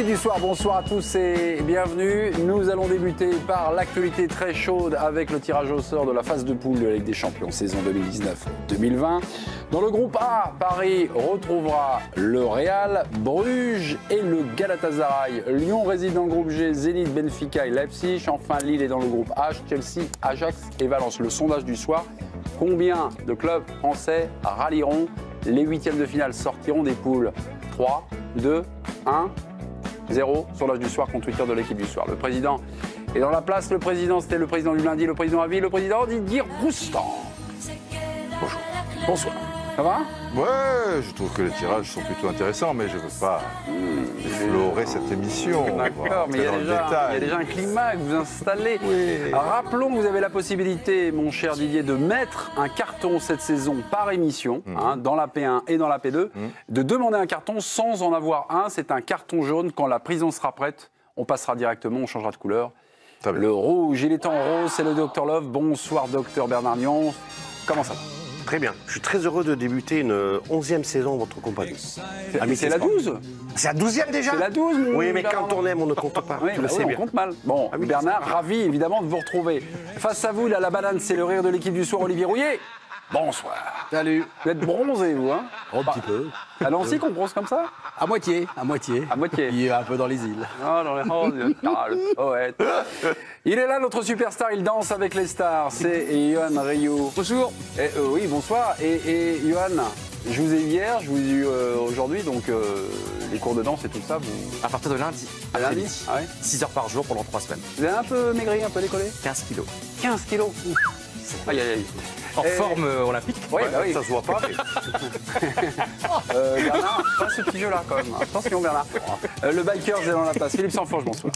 Du soir, bonsoir à tous et bienvenue. Nous allons débuter par l'actualité très chaude avec le tirage au sort de la phase de poule de la Ligue des Champions saison 2019-2020. Dans le groupe A, Paris retrouvera le Real, Bruges et le Galatasaray. Lyon réside dans le groupe G, Zénith, Benfica et Leipzig. Enfin, Lille est dans le groupe H, Chelsea, Ajax et Valence. Le sondage du soir, combien de clubs français rallieront les huitièmes de finale, sortiront des poules? 3, 2, 1... 0, sondage du soir, compte Twitter de l'équipe du soir. Le président est dans la place. Le président, c'était le président du lundi, le président à vie, le président Didier Roustan. Bonjour. Bonsoir. Ça va? Ouais, je trouve que les tirages sont plutôt intéressants, mais je ne veux pas explorer cette émission. D'accord, mais il y a déjà un climat que vous installez. Oui. Rappelons que vous avez la possibilité, mon cher Didier, de mettre un carton cette saison par émission, dans la P1 et dans la P2, de demander un carton sans en avoir un. C'est un carton jaune. Quand la prison sera prête, on passera directement, on changera de couleur. Le rouge, il est en rose, c'est le Dr Love. Bonsoir, Dr Bernard Nion. Comment ça va? Très bien. Je suis très heureux de débuter une 11e saison en votre compagnie. C'est la 12. C'est la 12e déjà? C'est la 12, oui, mais quand on aime, on ne compte pas. Oui, tu le sais bien. On compte mal. Bon, Bernard, ravi évidemment de vous retrouver. Face à vous, il a la banane, c'est le rire de l'équipe du soir, Olivier Rouillet. Bonsoir. Salut. Vous êtes bronzé, vous, hein? Un petit peu. À Nancy qu'on bronze comme ça? À moitié, à moitié. À moitié. Il est un peu dans les îles. Oh, dans les... le poète. Il est là, notre superstar, il danse avec les stars. C'est Yohan Ryu. Bonjour. Oui, bonsoir. Et Yohan, je vous ai eu hier, je vous ai eu aujourd'hui, donc les cours de danse et tout ça, vous... À partir de lundi. À lundi? Ah ouais. 6 heures par jour pendant 3 semaines. Vous avez un peu maigri, un peu décollé? 15 kilos. 15 kilos. Aïe, aïe, aïe. En forme olympique. Oui, bah oui. Ça se voit pas. Bernard, pas ce petit jeu-là quand même. Attention Bernard. Le biker est dans la place. Philippe Sanfourche, bonsoir.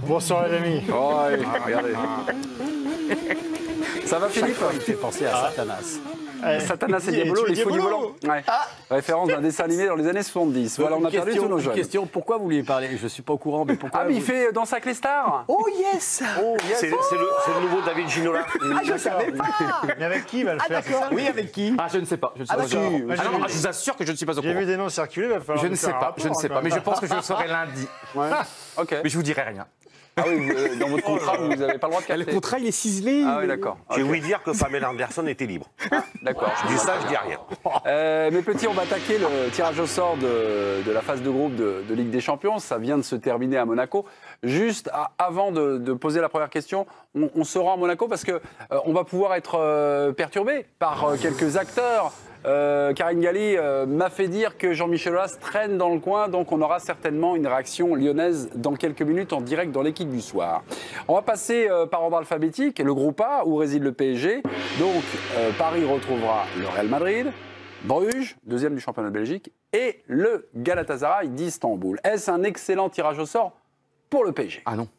Bonsoir les amis. Oh, oui, regardez. Ça va Philippe? Il fait penser à Satanas. Satanas et Diabolo, les fous du volant. Ouais. Référence d'un dessin animé dans les années 70. Voilà, on a perdu tous nos jeunes. Question, pourquoi vous lui parlez? Je ne suis pas au courant, mais pourquoi? Ah, mais il fait Danse avec les stars. Oh yes. Oh, yes. C'est le nouveau David Ginola. Ah, je ne savais pas. Mais avec qui il va le faire? Oui, avec qui? Ah, je ne sais pas. Je ne sais pas. Je vous assure que je ne suis pas au J'ai courant. vu des noms circuler, il va falloir. Je ne sais pas, je ne sais pas. Mais je pense que je le saurai lundi. Ouais. Ok. Mais je vous dirai rien. Ah oui, dans votre contrat, vous n'avez pas le droit de capter. Le contrat, il est ciselé. Ah oui, d'accord. J'ai ouï dire que Pamela Anderson était libre. D'accord. Je dis ça, je dis rien. Mes petits, on va attaquer le tirage au sort de la phase de groupe de Ligue des Champions. Ça vient de se terminer à Monaco. Juste avant de poser la première question, on se rend à Monaco parce qu'on va pouvoir être perturbé par quelques acteurs. Karine Galli m'a fait dire que Jean-Michel Aulas traîne dans le coin, donc on aura certainement une réaction lyonnaise dans quelques minutes en direct dans l'équipe du soir. On va passer par ordre alphabétique, le groupe A où réside le PSG. Donc Paris retrouvera le Real Madrid, Bruges, deuxième du championnat de Belgique, et le Galatasaray d'Istanbul. Est-ce un excellent tirage au sort pour le PSG? Ah non.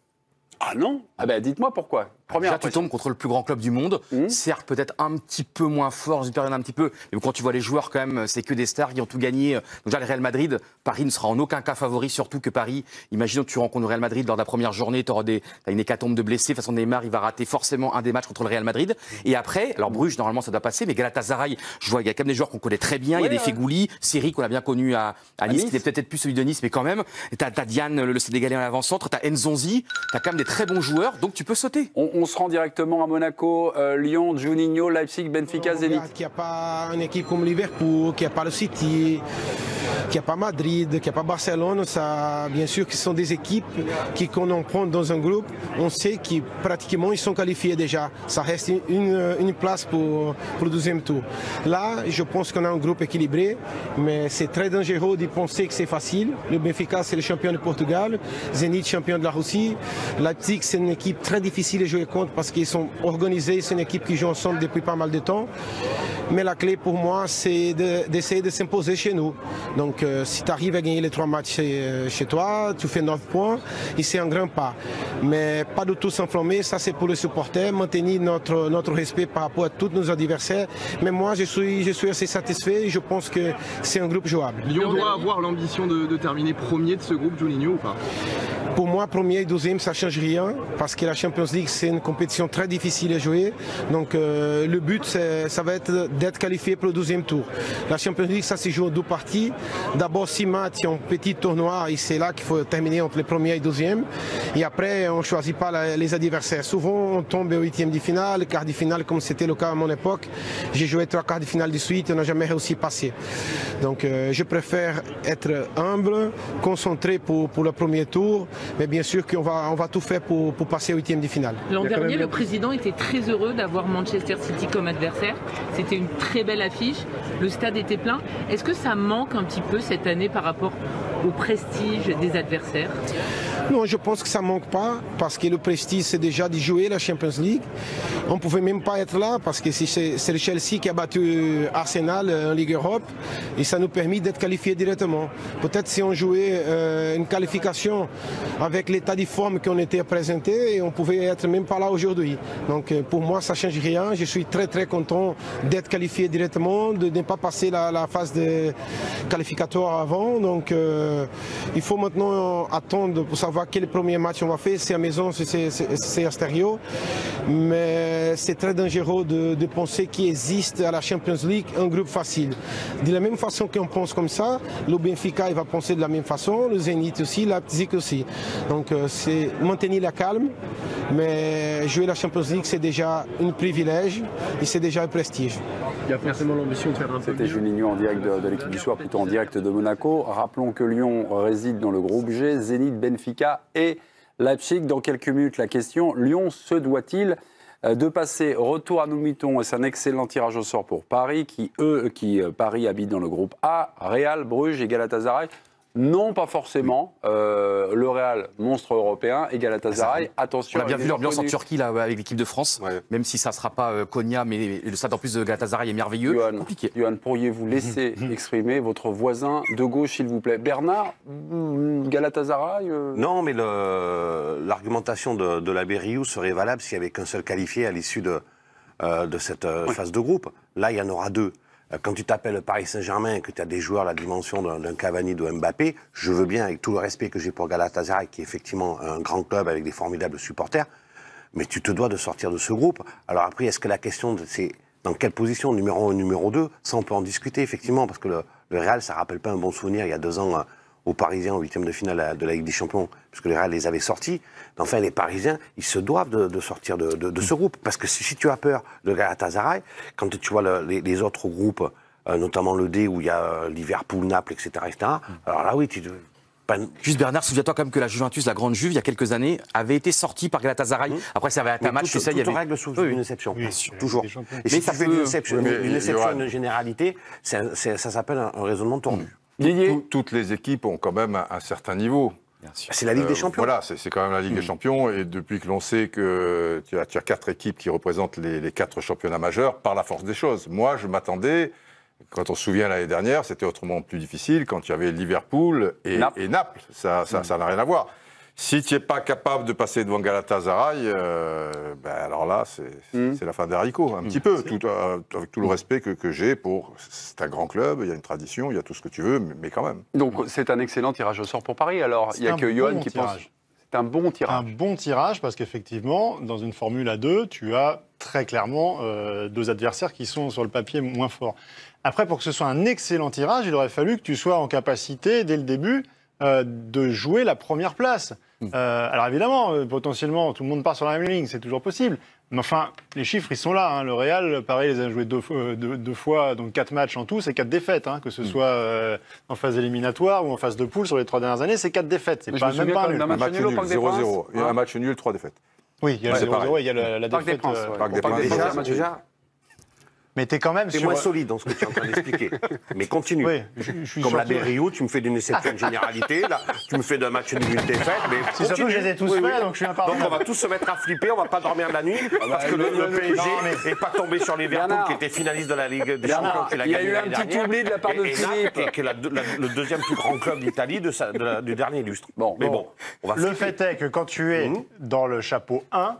Ah non? Ah ben dites-moi pourquoi. Première Déjà, tu tombes contre le plus grand club du monde. Certes, peut-être un petit peu moins fort, dans une période un petit peu. Mais quand tu vois les joueurs, quand même, c'est que des stars qui ont tout gagné. Donc, déjà, le Real Madrid, Paris ne sera en aucun cas favori, surtout que Paris, imaginons que tu rencontres le Real Madrid lors de la première journée, tu auras une hécatombe de blessés. De toute façon, Neymar, il va rater forcément un des matchs contre le Real Madrid. Et après, alors Bruges, normalement, ça doit passer. Mais Galatasaray, je vois, il y a quand même des joueurs qu'on connaît très bien. Il y a des Fegouli, Siri, qu'on a bien connu à Nice, qui est peut-être plus celui de Nice, mais quand même. Tu as Diane, le Sénégalais en avant-centre. Tu as Nzonzi. Tu as quand même des très bons joueurs. Donc, tu peux sauter. On se rend directement à Monaco, Lyon, Juninho, Leipzig, Benfica, Zénith. Qu'il n'y a pas une équipe comme Liverpool, qu'il n'y a pas le City, qu'il n'y a pas Madrid, qu'il n'y a pas Barcelone. Ça, bien sûr, que ce sont des équipes qui, quand on prend dans un groupe, on sait qu'ils pratiquement ils sont qualifiés déjà. Ça reste une place pour le deuxième tour. Là, je pense qu'on a un groupe équilibré, mais c'est très dangereux de penser que c'est facile. Le Benfica, c'est le champion de Portugal, Zénith, champion de la Russie. Leipzig, c'est une équipe très difficile à jouer contre parce qu'ils sont organisés, c'est une équipe qui joue ensemble depuis pas mal de temps. Mais la clé pour moi, c'est d'essayer de s'imposer chez nous. Donc si tu arrives à gagner les 3 matchs chez toi, tu fais 9 points et c'est un grand pas. Mais pas du tout s'enflammer, ça c'est pour les supporters, maintenir notre respect par rapport à tous nos adversaires. Mais moi, je suis assez satisfait et je pense que c'est un groupe jouable. Lyon doit avoir l'ambition de terminer premier de ce groupe, Juninho, ou pas? Pour moi, premier et deuxième, ça ne change rien parce que la Champions League, c'est une compétition très difficile à jouer. Donc le but, ça va être d'être qualifié pour le deuxième tour. La Champions League, ça se joue en 2 parties. d'abord 6 matchs, un petit tournoi, et c'est là qu'il faut terminer entre les premiers et deuxièmes. Et après, on ne choisit pas les adversaires. Souvent, on tombe au 8e de finale, quart de finale, comme c'était le cas à mon époque. J'ai joué 3 quarts de finale de suite, on n'a jamais réussi à passer. Donc, je préfère être humble, concentré pour le premier tour, mais bien sûr qu'on va tout faire pour passer au 8e de finale. L'an dernier, le président était très heureux d'avoir Manchester City comme adversaire. C'était une très belle affiche. Le stade était plein. Est-ce que ça manque un petit peu cette année par rapport au prestige des adversaires? Non, je pense que ça ne manque pas, parce que le prestige, c'est déjà de jouer la Champions League. On ne pouvait même pas être là, parce que c'est le Chelsea qui a battu Arsenal en Ligue Europe, et ça nous permet d'être qualifiés directement. Peut-être si on jouait une qualification avec l'état de forme qu'on était présenté, on pouvait être même pas là aujourd'hui. Donc pour moi, ça ne change rien. Je suis très très content d'être qualifié directement, de ne pas passer la phase de qualificatoire avant. Donc il faut maintenant attendre pour savoir quel premier match on va faire, c'est à maison, c'est à stéréo. Mais c'est très dangereux de penser qu'il existe à la Champions League un groupe facile. De la même façon qu'on pense comme ça, le Benfica il va penser de la même façon, le Zénith aussi, Leipzig aussi. Donc c'est maintenir la calme, mais jouer la Champions League c'est déjà un privilège et c'est déjà un prestige. Il y a forcément l'ambition de faire un peu C'était mieux. Juninho en direct de l'équipe du soir, plutôt en direct de Monaco. Rappelons que Lyon réside dans le groupe G, Zénith, Benfica et Leipzig. Dans quelques minutes, la question, Lyon se doit-il de passer retour à nos moutons? Et c'est un excellent tirage au sort pour Paris, Paris habite dans le groupe A, Real, Bruges et Galatasaray. Non, pas forcément. Le Real, monstre européen, et Galatasaray, attention. On a bien vu l'ambiance en Turquie. Turquie là, avec l'équipe de France, même si ça ne sera pas Konya, mais le stade en plus de Galatasaray est merveilleux. Compliqué. Johan, pourriez-vous laisser exprimer votre voisin de gauche, s'il vous plaît? Bernard, Galatasaray Non, mais l'argumentation de la Berriou serait valable s'il n'y avait qu'un seul qualifié à l'issue de cette phase de groupe. Là, il y en aura 2. Quand tu t'appelles Paris Saint-Germain et que tu as des joueurs à la dimension d'un Cavani, de Mbappé, je veux bien, avec tout le respect que j'ai pour Galatasaray, qui est effectivement un grand club avec des formidables supporters, mais tu te dois de sortir de ce groupe. Alors après, est-ce que la question, c'est dans quelle position, numéro 1 ou numéro 2? Ça, on peut en discuter, effectivement, parce que le Real, ça ne rappelle pas un bon souvenir il y a 2 ans aux Parisiens, au 8e de finale de la Ligue des Champions, puisque le Real les avait sortis. Enfin, les Parisiens, ils se doivent de sortir de ce groupe. Parce que si tu as peur de Galatasaray, quand tu vois les autres groupes, notamment le D, où il y a Liverpool, Naples, etc., alors là, oui, Juste Bernard, souviens-toi quand même que la Juventus, la grande Juve, il y a quelques années, avait été sortie par Galatasaray. Après, ça avait été un match, tu sais, il y avait... Toute règle sous une exception, toujours. Et Mais si ça tu fais une exception, une généralité, ça s'appelle un raisonnement tordu. Toutes les équipes ont quand même un certain niveau. C'est la Ligue des Champions. Voilà, c'est quand même la Ligue des Champions. Et depuis que l'on sait que tu as 4 équipes qui représentent les 4 championnats majeurs, par la force des choses. Moi, je m'attendais, quand on se souvient l'année dernière, c'était autrement plus difficile, quand il y avait Liverpool et Naples. Ça n'a rien à voir. Si tu n'es pas capable de passer devant Galatasaray, alors là, c'est la fin des haricots, un petit peu, avec tout le respect que j'ai pour... C'est un grand club, il y a une tradition, il y a tout ce que tu veux, mais quand même. Donc c'est un excellent tirage au sort pour Paris, alors il n'y a que Johan qui pense... C'est un bon tirage. Un bon tirage, parce qu'effectivement, dans une Formule à 2, tu as très clairement 2 adversaires qui sont sur le papier moins forts. Après, pour que ce soit un excellent tirage, il aurait fallu que tu sois en capacité, dès le début, de jouer la première place. Alors évidemment, potentiellement, tout le monde part sur la même ligne, c'est toujours possible. Mais enfin, les chiffres, ils sont là. Hein. Le Real, pareil, les a joués 2 fois, donc 4 matchs en tout, c'est 4 défaites. Hein, que ce soit en phase éliminatoire ou en phase de poule sur les 3 dernières années, c'est 4 défaites. C'est pas même pas nul. Un match nul, 0-0. Il y a un match nul, 3 défaites. Oui, il y a le 0-0 et il y a la défaite. Parc des Princes. Déjà, mais t'es quand même sur... moins solide dans ce que tu es en train d'expliquer. Mais continue. Oui, je suis comme la Berriou, tu me fais d'une exception de généralité. Là, tu me fais d'un match nul, une défaite. Mais c'est surtout que je les ai tous faits, donc je suis impardonnable. Donc on va tous se mettre à flipper, on va pas dormir la nuit, parce que le PSG n'est pas tombé sur Liverpool, qui était finaliste de la Ligue des Champions. Il y a eu un petit oubli de la part de Philippe. Qui est le deuxième plus grand club d'Italie du dernier lustre. Mais bon, on va le fait est que quand tu es dans le chapeau 1,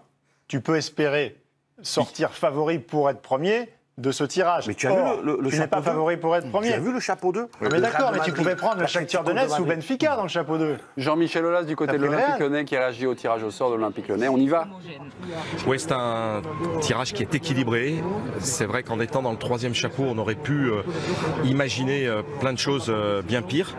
tu peux espérer sortir favori pour être premier. de ce tirage. Mais tu as vu le tu n'es pas chapeau 2? favori pour être premier. Tu as vu le chapeau 2? Mais d'accord, mais tu pouvais prendre le Shakhtar Donetsk ou Benfica dans le chapeau 2. Jean-Michel Aulas du côté T'as de pris le l'Olympique Real. Lyonnais qui réagit au tirage au sort de l'Olympique Lyonnais. On y va. Oui, c'est un tirage qui est équilibré. C'est vrai qu'en étant dans le troisième chapeau, on aurait pu imaginer plein de choses bien pires.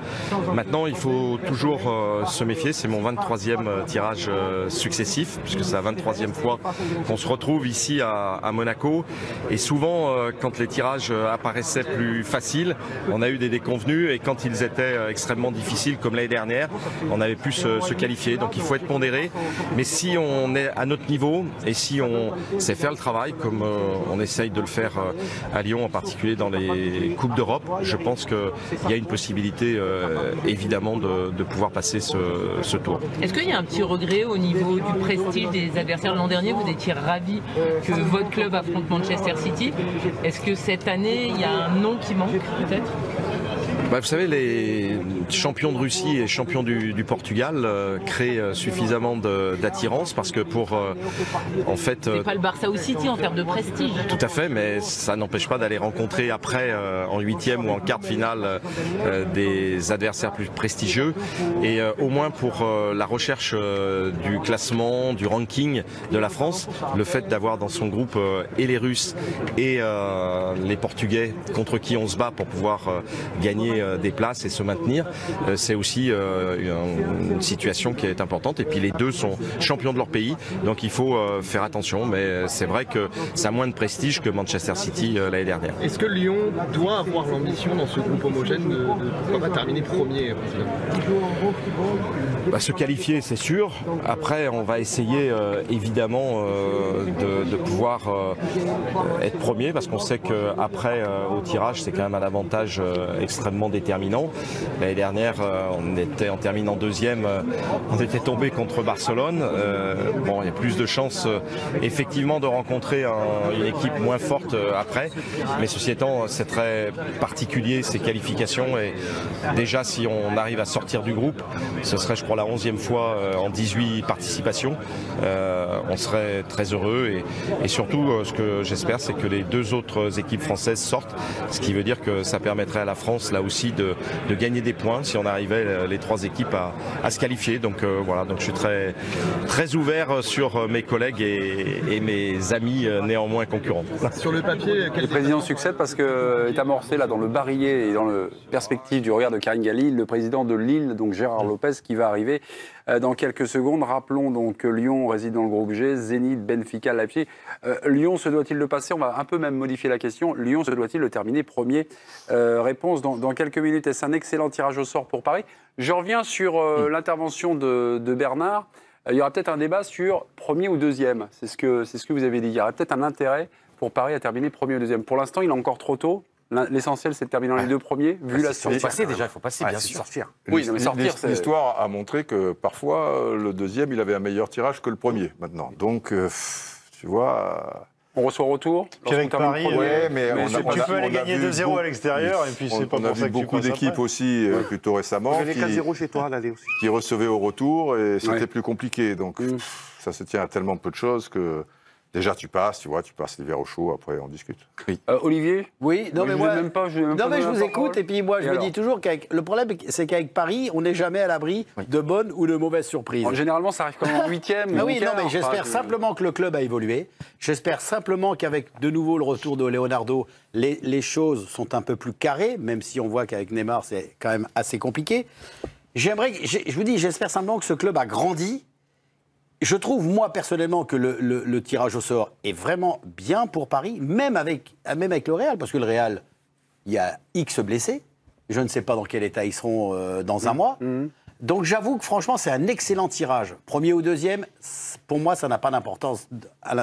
Maintenant, il faut toujours se méfier. C'est mon 23e tirage successif, puisque c'est la 23e fois qu'on se retrouve ici à Monaco. Et souvent, quand les tirages apparaissaient plus faciles, on a eu des déconvenus. Et quand ils étaient extrêmement difficiles, comme l'année dernière, on avait pu se qualifier. Donc il faut être pondéré. Mais si on est à notre niveau et si on sait faire le travail, comme on essaye de le faire à Lyon, en particulier dans les Coupes d'Europe, je pense qu'il y a une possibilité évidemment de pouvoir passer ce tour. Est-ce qu'il y a un petit regret au niveau du prestige des adversaires? L'an dernier, vous étiez ravis que votre club affronte Manchester City. Est-ce que cette année, il y a un nom qui manque peut-être? Vous savez, les champions de Russie et champions du Portugal créent suffisamment d'attirance parce que pour en fait... C'est pas le Barça ou City en termes de prestige. Tout à fait, mais ça n'empêche pas d'aller rencontrer après en huitième ou en quart de finale des adversaires plus prestigieux. Et au moins pour la recherche du classement, du ranking de la France, le fait d'avoir dans son groupe et les Russes et les Portugais contre qui on se bat pour pouvoir gagner des places et se maintenir, c'est aussi une situation qui est importante. Et puis les deux sont champions de leur pays, donc il faut faire attention. Mais c'est vrai que ça a moins de prestige que Manchester City l'année dernière. Est-ce que Lyon doit avoir l'ambition dans ce groupe homogène de pourquoi pas terminer premier? Se qualifier, c'est sûr. Après, on va essayer évidemment de pouvoir être premier, parce qu'on sait qu'après au tirage, c'est quand même un avantage extrêmement déterminant. L'année dernière, on était en terminant deuxième, on était tombé contre Barcelone. Bon, il y a plus de chances effectivement de rencontrer une équipe moins forte après, mais ceci étant, c'est très particulier ces qualifications, et déjà si on arrive à sortir du groupe, ce serait, je crois, la 11e fois en 18 participations. On serait très heureux, et surtout ce que j'espère, c'est que les deux autres équipes françaises sortent, ce qui veut dire que ça permettrait à la France là aussi de gagner des points si on arrivait les trois équipes à se qualifier. Donc voilà, donc je suis très ouvert sur mes collègues et mes amis néanmoins concurrents. Sur le papier, Le président succède parce que est amorcé là dans le barillet et dans le perspective du regard de Karine Galli, le président de Lille, donc Gérard Lopez, qui va arriver dans quelques secondes. Rappelons donc que Lyon réside dans le groupe G, Zénith, Benfica, Leipzig. Lyon se doit-il le passer? On va un peu même modifier la question. Lyon se doit-il le terminer premier? Réponse dans quelques minutes. Est-ce un excellent tirage au sort pour Paris? Je reviens sur l'intervention de Bernard. Il y aura peut-être un débat sur premier ou deuxième. C'est ce que vous avez dit. Il y aura peut-être un intérêt pour Paris à terminer premier ou deuxième. Pour l'instant, il est encore trop tôt. L'essentiel, c'est de terminer dans les deux premiers, vu la Il faut passer déjà, il faut passer, bien sûr. Sortir. Oui, mais sortir, c'est... L'histoire a montré que parfois, le deuxième, il avait un meilleur tirage que le premier, maintenant. Donc, tu vois... On reçoit au retour. Puis avec lorsqu'on Paris, termine premier. Ouais, mais tu peux aller gagner 2-0 à l'extérieur, et puis c'est pas on a pour ça vu que tu beaucoup passes d'équipes après. aussi plutôt récemment On avait 4-0 chez toi, l'aller aussi. qui recevaient au retour, et c'était Ouais. plus compliqué. Donc ça se tient à tellement peu de choses que déjà tu passes l'hiver au chaud, après on discute. Olivier? Oui, non, Oui, mais je moi. vais même pas- je vais même pas non, mais je donner vous la écoute, parole. et puis moi, je Et me alors dis toujours le problème, c'est qu'avec Paris, on n'est jamais à l'abri de bonnes ou de mauvaises surprises. Généralement, ça arrive comme en huitième. Ah ou oui, en non, quart. mais j'espère Enfin, simplement que le club a évolué. J'espère simplement qu'avec de nouveau le retour de Leonardo, les choses sont un peu plus carrées, même si on voit qu'avec Neymar, c'est quand même assez compliqué. Je vous dis, j'espère simplement que ce club a grandi. Je trouve, moi, personnellement, que le tirage au sort est vraiment bien pour Paris, même avec le Real, parce que le Real, il y a X blessés. Je ne sais pas dans quel état ils seront dans un mois. Donc j'avoue que franchement, c'est un excellent tirage. Premier ou deuxième, pour moi, ça n'a pas d'importance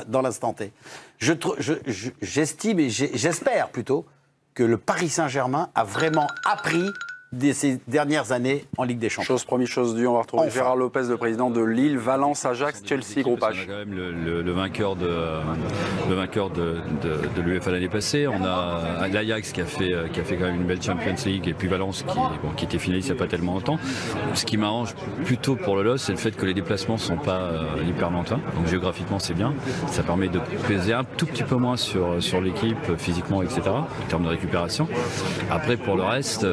dans l'instant T. J'estime et j'espère plutôt que le Paris Saint-Germain a vraiment appris de ces dernières années en Ligue des Champions. Chose première, chose due, on va retrouver Enfin. Gérard Lopez, le président de Lille, Valence, Ajax, Chelsea, groupe On a H. quand même le vainqueur de l'UEFA l'année passée. On a l'Ajax qui a fait quand même une belle Champions League et puis Valence qui était finaliste il n'y a pas tellement longtemps. Ce qui m'arrange plutôt pour le LOS, c'est le fait que les déplacements ne sont pas hyper lointains. Donc géographiquement, c'est bien. Ça permet de peser un tout petit peu moins sur l'équipe, physiquement, etc., en termes de récupération. Après, pour le reste,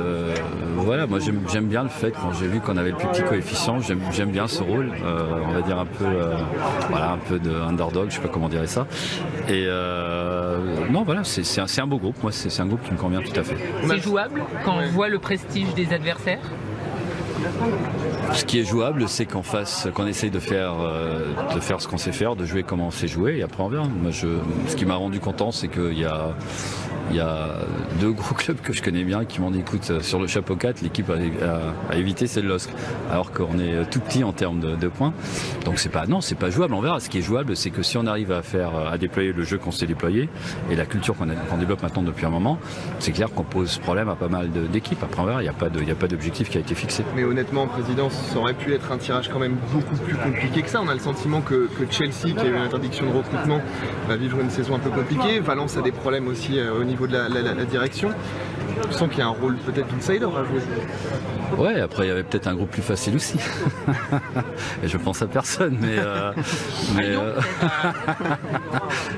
voilà, moi j'aime bien le fait, quand j'ai vu qu'on avait le plus petit coefficient, j'aime bien ce rôle, on va dire un peu de underdog, je sais pas comment dire ça. Et non, voilà, c'est un beau groupe. Moi, c'est un groupe qui me convient tout à fait. C'est jouable quand on voit le prestige des adversaires? Ce qui est jouable, c'est qu'on essaye de faire ce qu'on sait faire, de jouer comme on sait jouer, et après on verra. Moi, ce qui m'a rendu content, c'est qu'il y a 2 gros clubs que je connais bien qui m'ont dit, écoute, sur le chapeau 4, l'équipe à éviter, c'est le LOSC. Alors qu'on est tout petit en termes de points. Donc c'est pas jouable, on verra. Ce qui est jouable, c'est que si on arrive à déployer le jeu qu'on sait déployer et la culture qu'on développe maintenant depuis un moment, c'est clair qu'on pose problème à pas mal d'équipes. Après on verra, il n'y a pas d'objectif qui a été fixé. Mais honnêtement, président, ça aurait pu être un tirage quand même beaucoup plus compliqué que ça. On a le sentiment que Chelsea, qui a eu une interdiction de recrutement, va vivre une saison un peu compliquée. Valence a des problèmes aussi au niveau de la direction. Je sens qu'il y a un rôle peut-être d'insider à jouer. Ouais, après il y avait peut-être un groupe plus facile aussi. Et je pense à personne,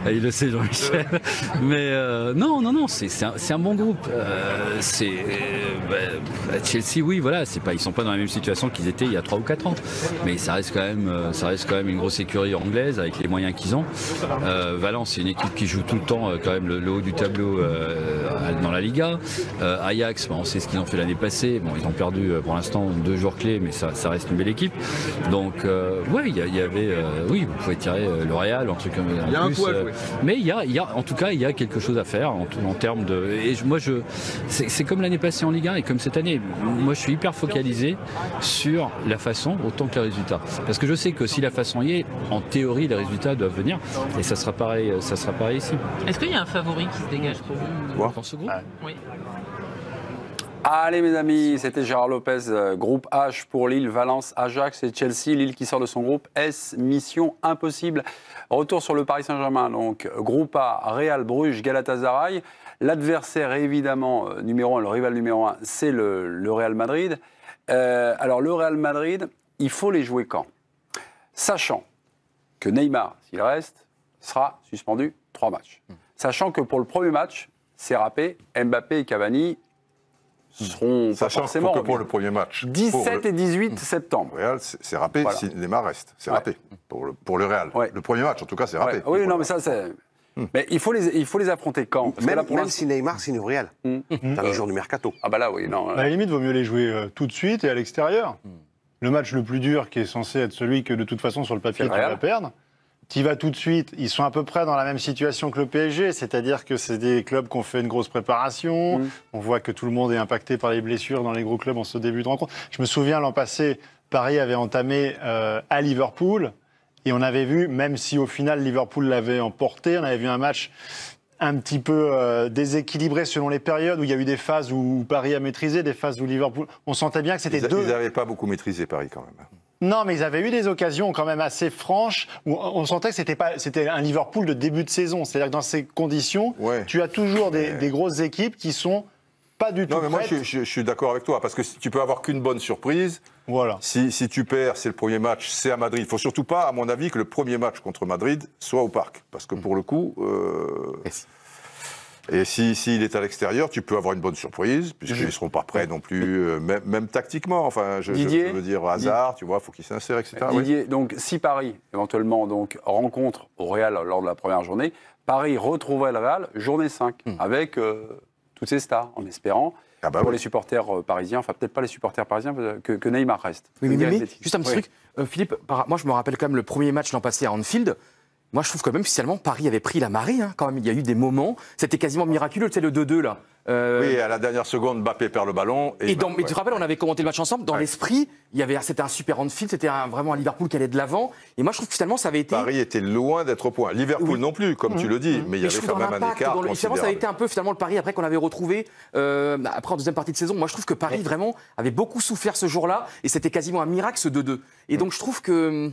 il le sait, Jean-Michel. Mais non, c'est un bon groupe. Chelsea, oui, voilà, ils sont pas dans la même situation qu'ils étaient il y a 3 ou 4 ans. Mais ça reste quand même une grosse écurie anglaise avec les moyens qu'ils ont. Valence, c'est une équipe qui joue tout le temps quand même le haut du tableau dans la Liga. Ajax, on sait ce qu'ils ont fait l'année passée. Bon, ils ont perdu pour l'instant 2 joueurs clés, mais ça reste une belle équipe. Donc, ouais, il y avait, oui, vous pouvez tirer le Real, un truc comme ça. Il y a un coup à jouer. Mais en tout cas, il y a quelque chose à faire en termes de. Et c'est comme l'année passée en Ligue 1 et comme cette année. Moi, je suis hyper focalisé sur la façon autant que les résultats. Parce que je sais que si la façon y est, en théorie, les résultats doivent venir. Et ça sera pareil ici. Est-ce qu'il y a un favori qui se dégage pour vous dans ce groupe? Oui. Allez mes amis, c'était Gérard Lopez, groupe H pour Lille, Valence, Ajax et Chelsea. Lille qui sort de son groupe S, mission impossible. Retour sur le Paris Saint-Germain, donc groupe A, Real, Bruges, Galatasaray. L'adversaire évidemment numéro 1, le rival numéro 1, c'est le Real Madrid. Alors le Real Madrid, il faut les jouer quand? Sachant que Neymar, s'il reste, sera suspendu 3 matchs. Sachant que pour le premier match, c'est râpé, Mbappé et Cavani seront pas forcément que pour le premier match. 17 et 18 septembre. Real, c'est râpé si Neymar reste. C'est râpé pour le Real. Ouais. Le premier match, en tout cas, c'est râpé. Ouais. Oui, non, mais ça, c'est... Mais il faut les affronter quand? Parce que là, Même si Neymar signe au Real, dans les jours du mercato. Ah bah là, oui, non. À la limite, il vaut mieux les jouer tout de suite et à l'extérieur. Le match le plus dur, qui est censé être celui que de toute façon sur le papier tu vas perdre, tu y vas tout de suite. Ils sont à peu près dans la même situation que le PSG, c'est-à-dire que c'est des clubs qui ont fait une grosse préparation. On voit que tout le monde est impacté par les blessures dans les gros clubs en ce début de rencontre. Je me souviens l'an passé, Paris avait entamé à Liverpool. Et on avait vu, même si au final Liverpool l'avait emporté, on avait vu un match un petit peu déséquilibré selon les périodes, où il y a eu des phases où Paris a maîtrisé, des phases où Liverpool... On sentait bien que c'était deux... Ils n'avaient pas beaucoup maîtrisé Paris quand même. Non, mais ils avaient eu des occasions quand même assez franches, où on sentait que c'était un Liverpool de début de saison. C'est-à-dire que dans ces conditions, tu as toujours des grosses équipes qui sont pas du tout prêtes. Non, mais moi je suis d'accord avec toi, parce que tu peux avoir qu'une bonne surprise. Voilà. Si tu perds, c'est le premier match, c'est à Madrid. Il ne faut surtout pas, à mon avis, que le premier match contre Madrid soit au Parc. Parce que pour le coup... Et s'il est à l'extérieur, tu peux avoir une bonne surprise, puisqu'ils ne seront pas prêts non plus, même tactiquement. Enfin, je veux dire, hasard, tu vois, il faut qu'ils s'insèrent, etc. Didier, donc si Paris, éventuellement, rencontre au Real lors de la première journée, Paris retrouverait le Real journée 5, avec toutes ses stars, en espérant... pour les supporters parisiens, enfin peut-être pas les supporters parisiens, que Neymar reste. Oui, mais juste un petit truc. Philippe, moi je me rappelle quand même le premier match l'an passé à Anfield. Moi, je trouve que même finalement, Paris avait pris la marée. Hein, quand même, il y a eu des moments. C'était quasiment miraculeux. Tu sais, le 2-2 là. Oui, à la dernière seconde, Mbappé perd le ballon. Mais tu te rappelles, on avait commenté le match ensemble. Dans l'esprit, c'était un super on-field. C'était vraiment un Liverpool qui allait de l'avant. Et moi, je trouve que finalement, ça avait été. Paris était loin d'être au point. Liverpool non plus, comme tu le dis. Mais il y avait quand même un écart. Finalement, ça a été un peu finalement le Paris après qu'on avait retrouvé après en deuxième partie de saison. Moi, je trouve que Paris vraiment avait beaucoup souffert ce jour-là. Et c'était quasiment un miracle ce 2-2. Et donc, je trouve que.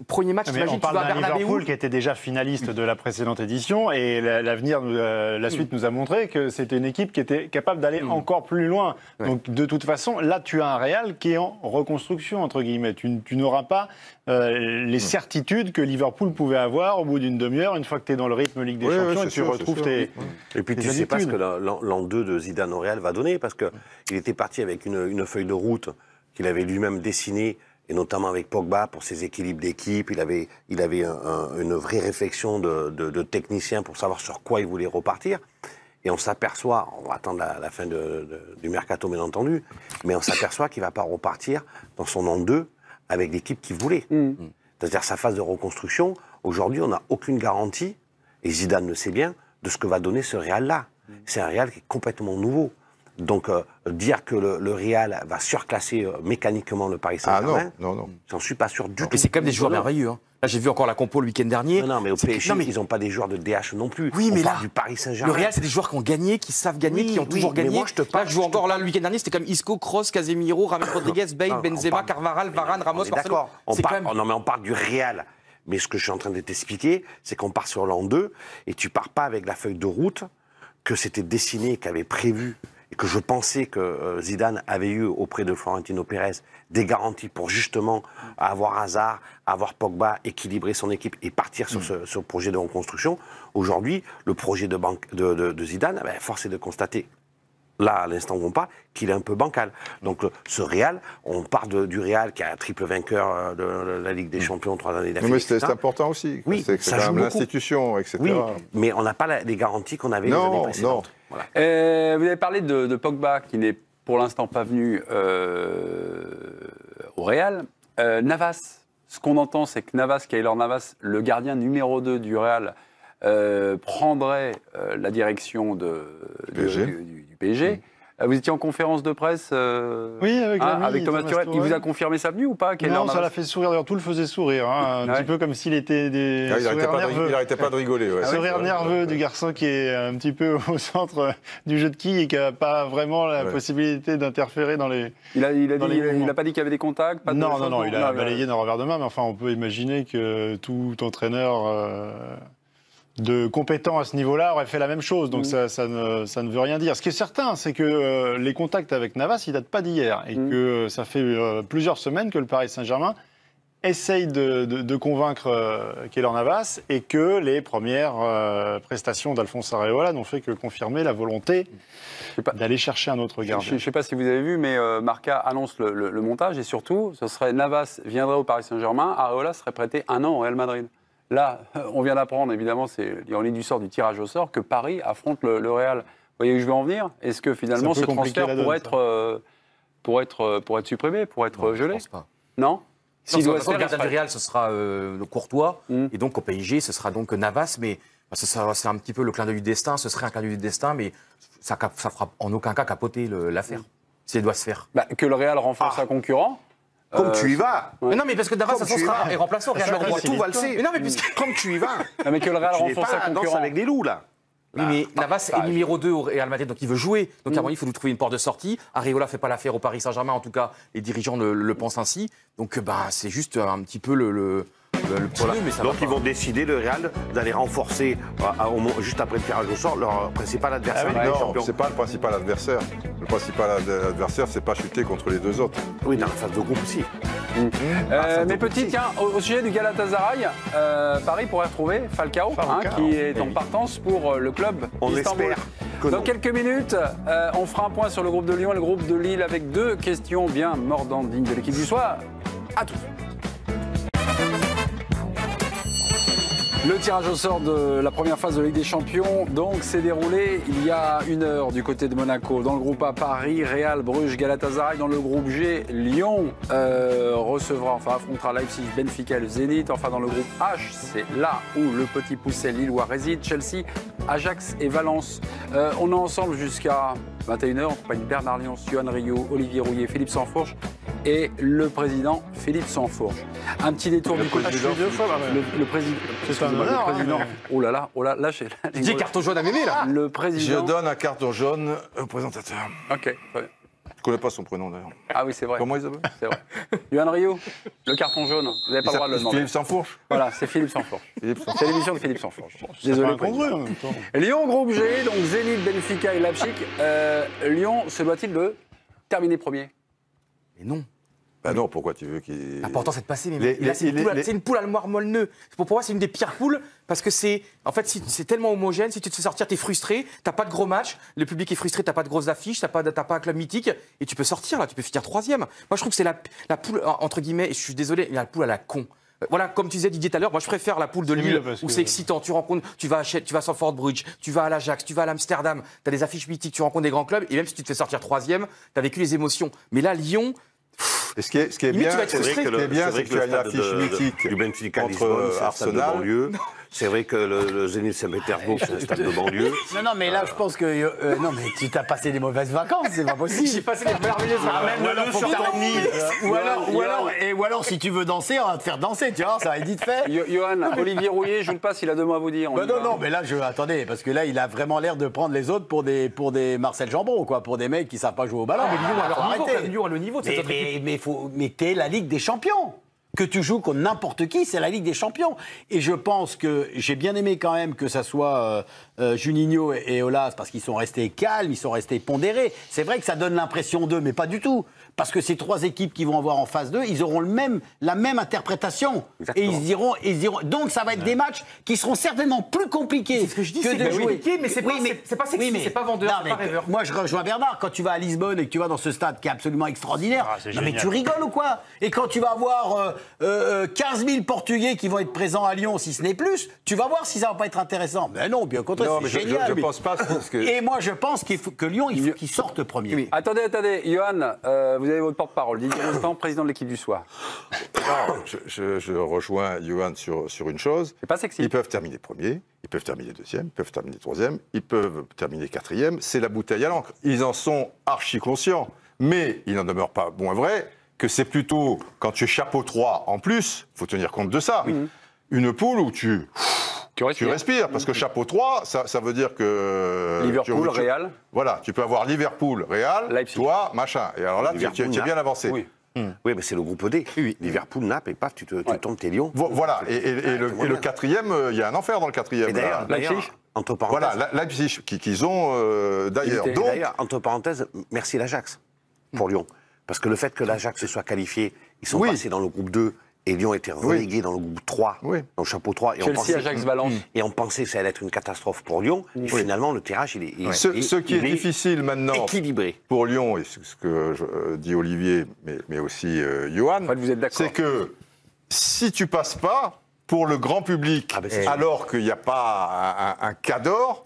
Premier match, on parle d'un Liverpool qui était déjà finaliste de la précédente édition et l'avenir, la suite nous a montré que c'était une équipe qui était capable d'aller encore plus loin. Donc de toute façon, là tu as un Real qui est en reconstruction entre guillemets. Tu n'auras pas les certitudes que Liverpool pouvait avoir au bout d'une demi-heure une fois que tu es dans le rythme Ligue des Champions et que tu retrouves tes Et puis tu sais pas ce que l'an 2 de Zidane au Real va donner parce qu'il était parti avec une feuille de route qu'il avait lui-même dessinée, et notamment avec Pogba pour ses équilibres d'équipe. Il avait une vraie réflexion de technicien pour savoir sur quoi il voulait repartir. Et on s'aperçoit, on va attendre la fin du mercato bien entendu, mais on s'aperçoit qu'il ne va pas repartir dans son an 2 avec l'équipe qu'il voulait. C'est-à-dire sa phase de reconstruction, aujourd'hui on n'a aucune garantie, et Zidane le sait bien, de ce que va donner ce Real-là. C'est un Real qui est complètement nouveau. Donc, dire que le Real va surclasser mécaniquement le Paris Saint-Germain, non. J'en suis pas sûr du tout. Mais c'est quand même des joueurs merveilleux. Hein. Là, j'ai vu encore la compo le week-end dernier. Non, mais au PSG, ils n'ont pas des joueurs de DH non plus. Oui, mais on parle du Paris Saint-Germain. Le Real, c'est des joueurs qui ont gagné, qui savent gagner, qui ont toujours gagné. Moi, je te parle, là, je joue encore là le week-end dernier, c'était comme Isco, Kroos, Casemiro, Rames Rodriguez, Bale, Benzema, Carvajal, Varane, Ramos, Marcelo. D'accord. Non, mais on parle du Real. Mais ce que je suis en train de t'expliquer, c'est qu'on part sur l'an 2 et tu pars pas avec la feuille de route que c'était dessiné, qu'avait prévu. Et que je pensais que Zidane avait eu auprès de Florentino Pérez des garanties pour justement avoir Hazard, avoir Pogba, équilibrer son équipe et partir sur ce projet de reconstruction. Aujourd'hui, le projet de Zidane, force est de constater, là, à l'instant où on parle, qu'il est un peu bancal. Donc ce Real, on part du Real qui a un triple vainqueur de la Ligue des Champions 3 années d'affilée. Mais c'est important aussi. Oui, c'est quand même l'institution, etc. Oui, mais on n'a pas les garanties qu'on avait les années précédentes. Voilà. Vous avez parlé de Pogba, qui n'est pour l'instant pas venu au Real. Navas, ce qu'on entend, c'est que Navas, Keylor Navas, le gardien numéro 2 du Real, prendrait la direction du PSG. Vous étiez en conférence de presse oui, avec Thomas Tuchel. Il vous a confirmé sa venue ou pas? Non, ça l'a fait sourire. D'ailleurs, tout le faisait sourire. Un petit peu comme s'il était des il n'arrêtait pas de rigoler. Ouais. Sourire nerveux du garçon qui est un petit peu au centre du jeu de quilles et qui n'a pas vraiment la possibilité d'interférer dans les. Il n'a pas dit qu'il y avait des contacts. Non, il a balayé d'un revers de main. Mais enfin, on peut imaginer que tout entraîneur de compétents à ce niveau-là aurait fait la même chose, donc ça ne veut rien dire. Ce qui est certain, c'est que les contacts avec Navas, ils ne datent pas d'hier, et que ça fait plusieurs semaines que le Paris Saint-Germain essaye de convaincre Keylor Navas, et que les premières prestations d'Alphonse Areola n'ont fait que confirmer la volonté d'aller chercher un autre gardien. Je ne sais pas si vous avez vu, mais Marca annonce le montage, et surtout, ce serait Navas viendrait au Paris Saint-Germain, Areola serait prêté 1 an au Real Madrid. Là, on vient d'apprendre, évidemment, c'est l'ironie du sort, du tirage au sort, que Paris affronte le Real. Vous voyez où je veux en venir? Est-ce que finalement ce transfert pourrait être supprimé, pourrait être gelé? Je pense pas. Non? Si le gardien du Real, ce sera Courtois, et donc au PSG, ce sera donc Navas, mais c'est un petit peu le clin d'œil du destin, ce serait un clin d'œil du destin, mais ça fera en aucun cas capoter l'affaire, si elle doit se faire. Que le Real renforce un concurrent. Comme tu y vas. Mais non, mais parce que Navas, ça sera remplaçant. Tout valser. Mais non, mais puisque comme tu y vas. Non, mais que le Real renforce un concurrent avec des loups là. Oui, mais Navas est numéro 2 au Real Madrid, donc il veut jouer. Donc à un moment, il faut lui trouver une porte de sortie. Areola ne fait pas l'affaire au Paris Saint-Germain, en tout cas, les dirigeants le pensent ainsi. Donc c'est juste un petit peu le problème. Mais ça donc ils vont décider, le Real, d'aller renforcer, juste après le tirage au sort, leur principal adversaire. Non, c'est pas le principal adversaire. Le principal adversaire, c'est pas chuter contre les deux autres. Oui, dans la phase de groupe aussi. Mais petit, tiens, au sujet du Galatasaray, Paris pourrait retrouver Falcao, qui est en partance pour le club d'Istanbul. Dans quelques minutes, on fera un point sur le groupe de Lyon et le groupe de Lille avec 2 questions bien mordantes dignes de l'équipe du soir. À tous. Le tirage au sort de la première phase de Ligue des Champions donc s'est déroulé il y a 1 heure du côté de Monaco. Dans le groupe A, Paris, Real, Bruges, Galatasaray. Dans le groupe G, Lyon affrontera Leipzig, Benfica et le Zénith. Enfin, dans le groupe H, c'est là où le petit poucet lillois réside. Chelsea, Ajax et Valence. On est ensemble jusqu'à 21 h en compagnie de Bernard Lyons, Yoann Rioux, Olivier Rouillet, Philippe Sansfourche et le président Philippe Sansfourche. Un petit détour du côté le président. C'est un honneur. Le président. Oh là, lâchez. Dis carton jaune à Mémé, là. Le président. Je donne un carton jaune au présentateur. Ok, très bien. Je ne connais pas son prénom d'ailleurs. Ah oui, c'est vrai. Comment il s'appelle? C'est vrai. Yoann Rioux, le carton jaune. Vous n'avez pas le droit de le demander. Philippe Sansfourche. Voilà, c'est Philippe Sansfourche. C'est l'émission de Philippe Sansfourche. Désolé. Pas incongru en même temps. Lyon, groupe G, donc Zénith, Benfica et Leipzig. Lyon, se doit-il de terminer premier? Mais non. Bah non, pourquoi tu veux qu'il... L'important, c'est de passer. Mais là, c'est une poule à le moelle-nœud. Pour moi, c'est une des pires poules parce que c'est tellement homogène. Si tu te fais sortir, t'es frustré, t'as pas de gros match, le public est frustré, t'as pas de grosses affiches, t'as pas un club mythique et tu peux sortir là, tu peux finir 3e. Moi, je trouve que c'est la poule entre guillemets. Et je suis désolé, la poule à la con. Voilà, comme tu disais Didier tout à l'heure, moi je préfère la poule de Lille où c'est excitant. Tu rencontres, tu vas à Stamford Bridge, tu vas à l'Ajax, tu vas à l'Amsterdam, tu as des affiches mythiques, tu rencontres des grands clubs et même si tu te fais sortir 3e, tu as vécu les émotions. Mais là, Lyon. Et ce qui est bien, c'est que tu as une affiche mythique du Benfica contre Arsenal. C'est vrai que le Zénith Saint-Pétersbourg, c'est un stade de banlieue. Non, mais là, je pense que... non, mais tu t'as passé des mauvaises vacances, c'est pas possible. J'ai passé des merveilleuses vacances. Ou alors, si tu veux danser, on va te faire danser, tu vois, ça va être vite fait. Yoann, Olivier Rouillet, je vous le passe, il a 2 mots à vous dire. Non, mais là, attendez, parce que là, il a vraiment l'air de prendre les autres pour des Marcel Jambon, quoi, pour des mecs qui savent pas jouer au ballon. Mais Lyon a leur niveau, Lyon a le niveau de cette autre équipe. Mais t'es la Ligue des Champions. Que tu joues contre n'importe qui, c'est la Ligue des Champions. Et je pense que j'ai bien aimé quand même que ça soit Juninho et Aulas, parce qu'ils sont restés calmes, ils sont restés pondérés. C'est vrai que ça donne l'impression d'eux, mais pas du tout. Parce que ces 3 équipes qui vont avoir en face d'eux, ils auront la même interprétation. Exactement. Et ils diront. Donc ça va être des matchs qui seront certainement plus compliqués. C'est ce que je dis, c'est compliqué, mais c'est pas sexy, c'est pas vendeur, c'est pas rêveur. Moi, je rejoins Bernard. Quand tu vas à Lisbonne et que tu vas dans ce stade qui est absolument extraordinaire, mais tu rigoles ou quoi? Et quand tu vas avoir 15 000 Portugais qui vont être présents à Lyon, si ce n'est plus, tu vas voir si ça va pas être intéressant. Mais non, bien au contraire, c'est génial. Je pense pas. Et moi, je pense que Lyon, il faut qu'il sorte premier. Oui. Attendez, Yoann, vous avez votre porte-parole. Didier Constant, président de l'équipe du soir. Je rejoins Yoann sur une chose. C'est pas sexy. Ils peuvent terminer premier, ils peuvent terminer 2e, ils peuvent terminer 3e, ils peuvent terminer 4e. C'est la bouteille à l'encre. Ils en sont archi conscients. Mais il n'en demeure pas moins vrai que c'est plutôt, quand tu es chapeau 3 en plus, il faut tenir compte de ça, une poule où tu respires. Parce que chapeau 3, ça veut dire que... Liverpool, Real. Voilà, tu peux avoir Liverpool, Real, Leipzig. Toi, machin. Et alors là, tu es bien avancé. Oui, mais c'est le groupe D. Oui. Liverpool, Naples, et paf, tu tombes tes Lions. Voilà, et le 4e, il y a un enfer dans le 4e. Et d'ailleurs, entre parenthèses... Voilà, Leipzig, qu'ils ont d'ailleurs. D'ailleurs, entre parenthèses, merci l'Ajax pour Lyon. Parce que le fait que l'Ajax se soit qualifié, ils sont passés dans le groupe 2 et Lyon était relégué dans le groupe 3, dans le chapeau 3. Et Chelsea, Ajax, Valence. Et on pensait que ça allait être une catastrophe pour Lyon. Et finalement, le tirage, il est ce qui est difficile maintenant équilibré pour Lyon, et c'est ce que dit Olivier, mais aussi Yoann, vous êtes d'accord. C'est que si tu passes pas, pour le grand public, alors qu'il n'y a pas un cas d'or,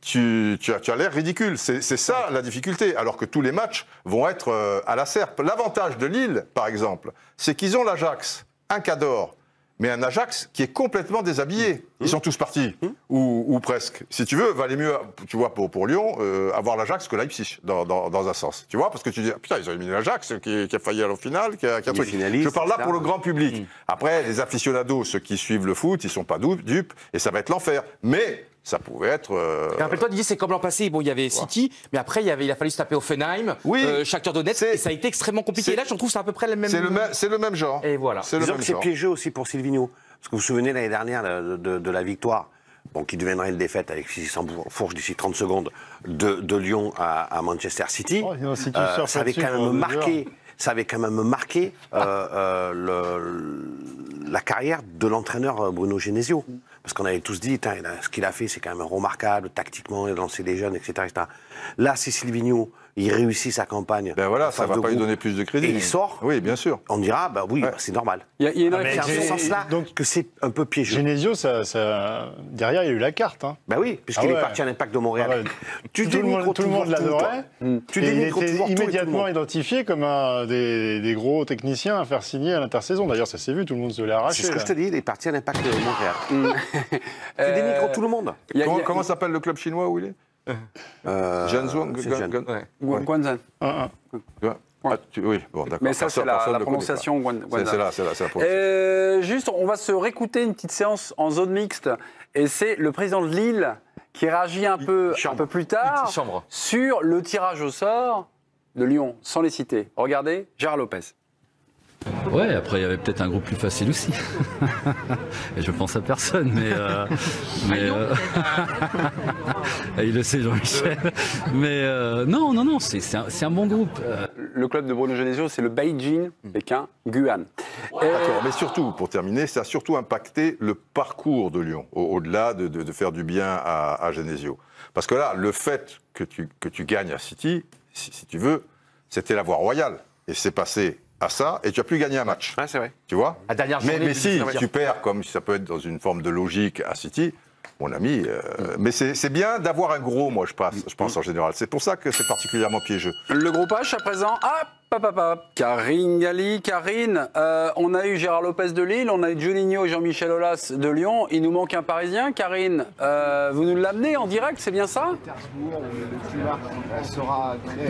tu as l'air ridicule. C'est ça la difficulté. Alors que tous les matchs vont être à la serpe. L'avantage de Lille, par exemple, c'est qu'ils ont l'Ajax, un cador, mais un Ajax qui est complètement déshabillé. Ils sont tous partis, ou presque. Si tu veux, valait mieux, tu vois, pour Lyon, avoir l'Ajax que Leipzig, dans un sens. Tu vois, parce que tu dis, putain, ils ont éliminé l'Ajax, qui a failli aller au final, qui a truc. Je parle là pour le grand public. Après, les aficionados, ceux qui suivent le foot, ils sont pas dupes, et ça va être l'enfer. Mais... ça pouvait être... Rappelle-toi, Didier, c'est comme l'an passé. Bon, il y avait City, mais après, il a fallu se taper Offenheim, Shakhtar Donetsk, et ça a été extrêmement compliqué. Et là, je trouve que c'est à peu près le même... C'est le même genre. Et voilà. Disons que c'est piégeux aussi pour Silvino. Parce que vous vous souvenez l'année dernière de la victoire, qui deviendrait une défaite avec Sansfourche d'ici 30 secondes, de Lyon à Manchester City. Ça avait quand même marqué... Ça avait quand même marqué la carrière de l'entraîneur Bruno Genesio. Parce qu'on avait tous dit, ce qu'il a fait, c'est quand même remarquable, tactiquement, il a lancé des jeunes, etc. Là, c'est Silvino. il réussit sa campagne. Ben voilà, ça ne va pas lui donner plus de crédit. Et il sort. Oui, bien sûr. On dira, bah oui, c'est normal. Il y a une C'est en ce sens-là que c'est un peu piégeux. Genesio, derrière, il y a eu la carte. Hein. Ben oui, puisqu'il est parti à l'Impact de Montréal. Tout le monde l'adorait. Tu il dénigres était toujours immédiatement identifié comme un des gros techniciens à faire signer à l'intersaison. D'ailleurs, ça s'est vu, tout le monde se l'est arraché. C'est ce que je te dis, il est parti à l'Impact de Montréal. Tu dénigres tout le monde. Comment s'appelle le club chinois où il est Zhenzhou. Guangzhou. Oui, bon, d'accord. Mais ça, c'est la prononciation Guangzhou. C'est la prononciation. Juste, on va se réécouter une petite séance en zone mixte. Et c'est le président de Lille qui réagit un peu plus tard sur le tirage au sort de Lyon, sans les citer. Regardez, Gérard Lopez. Ouais, après il y avait peut-être un groupe plus facile aussi. Et je pense à personne, mais il le sait Jean-Michel. Mais non, c'est un bon groupe. Le club de Bruno Genesio, c'est le Beijing Pékin Guan. D'accord, mais surtout, pour terminer, ça a surtout impacté le parcours de Lyon, au-delà de faire du bien à Genesio. Parce que là, le fait que tu gagnes à City, si tu veux, c'était la voie royale. Et c'est passé à ça, et tu n'as plus gagné un match. Ouais, c'est vrai. Tu vois ? La dernière journée, mais si tu perds, comme ça peut être dans une forme de logique à City, mon ami, mais c'est bien d'avoir un gros, moi, je pense en général. C'est pour ça que c'est particulièrement piégeux. Le groupe H, à présent, Karine Galli. Karine, on a eu Gérard Lopez de Lille, on a eu Juninho et Jean-Michel Aulas de Lyon. Il nous manque un Parisien. Karine, vous nous l'amenez en direct, c'est bien ça ?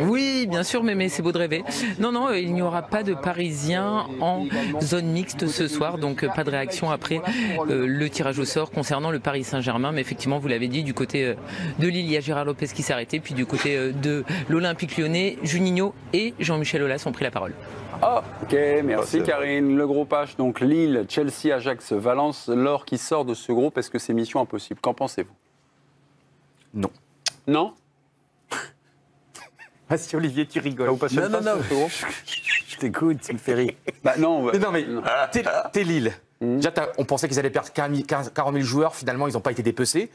Oui, bien sûr, mais c'est beau de rêver. Non, il n'y aura pas de Parisien en zone mixte ce soir, donc pas de réaction après le tirage au sort concernant le Paris Saint-Germain. Mais effectivement, vous l'avez dit, du côté de Lille, il y a Gérard Lopez qui s'est arrêté, puis du côté de l'Olympique Lyonnais, Juninho et Jean-Michel Aulas ont pris la parole. Ok, merci Karine. Le groupe H, donc Lille, Chelsea, Ajax, Valence. L'or qui sort de ce groupe, est-ce que c'est mission impossible ? Qu'en pensez-vous ? Non. Non ? Vas-y Olivier, tu rigoles. Non. Je t'écoute, tu me fais rire. Bah non, mais t'es Lille. Déjà, on pensait qu'ils allaient perdre 40 000 joueurs, finalement, ils n'ont pas été dépecés.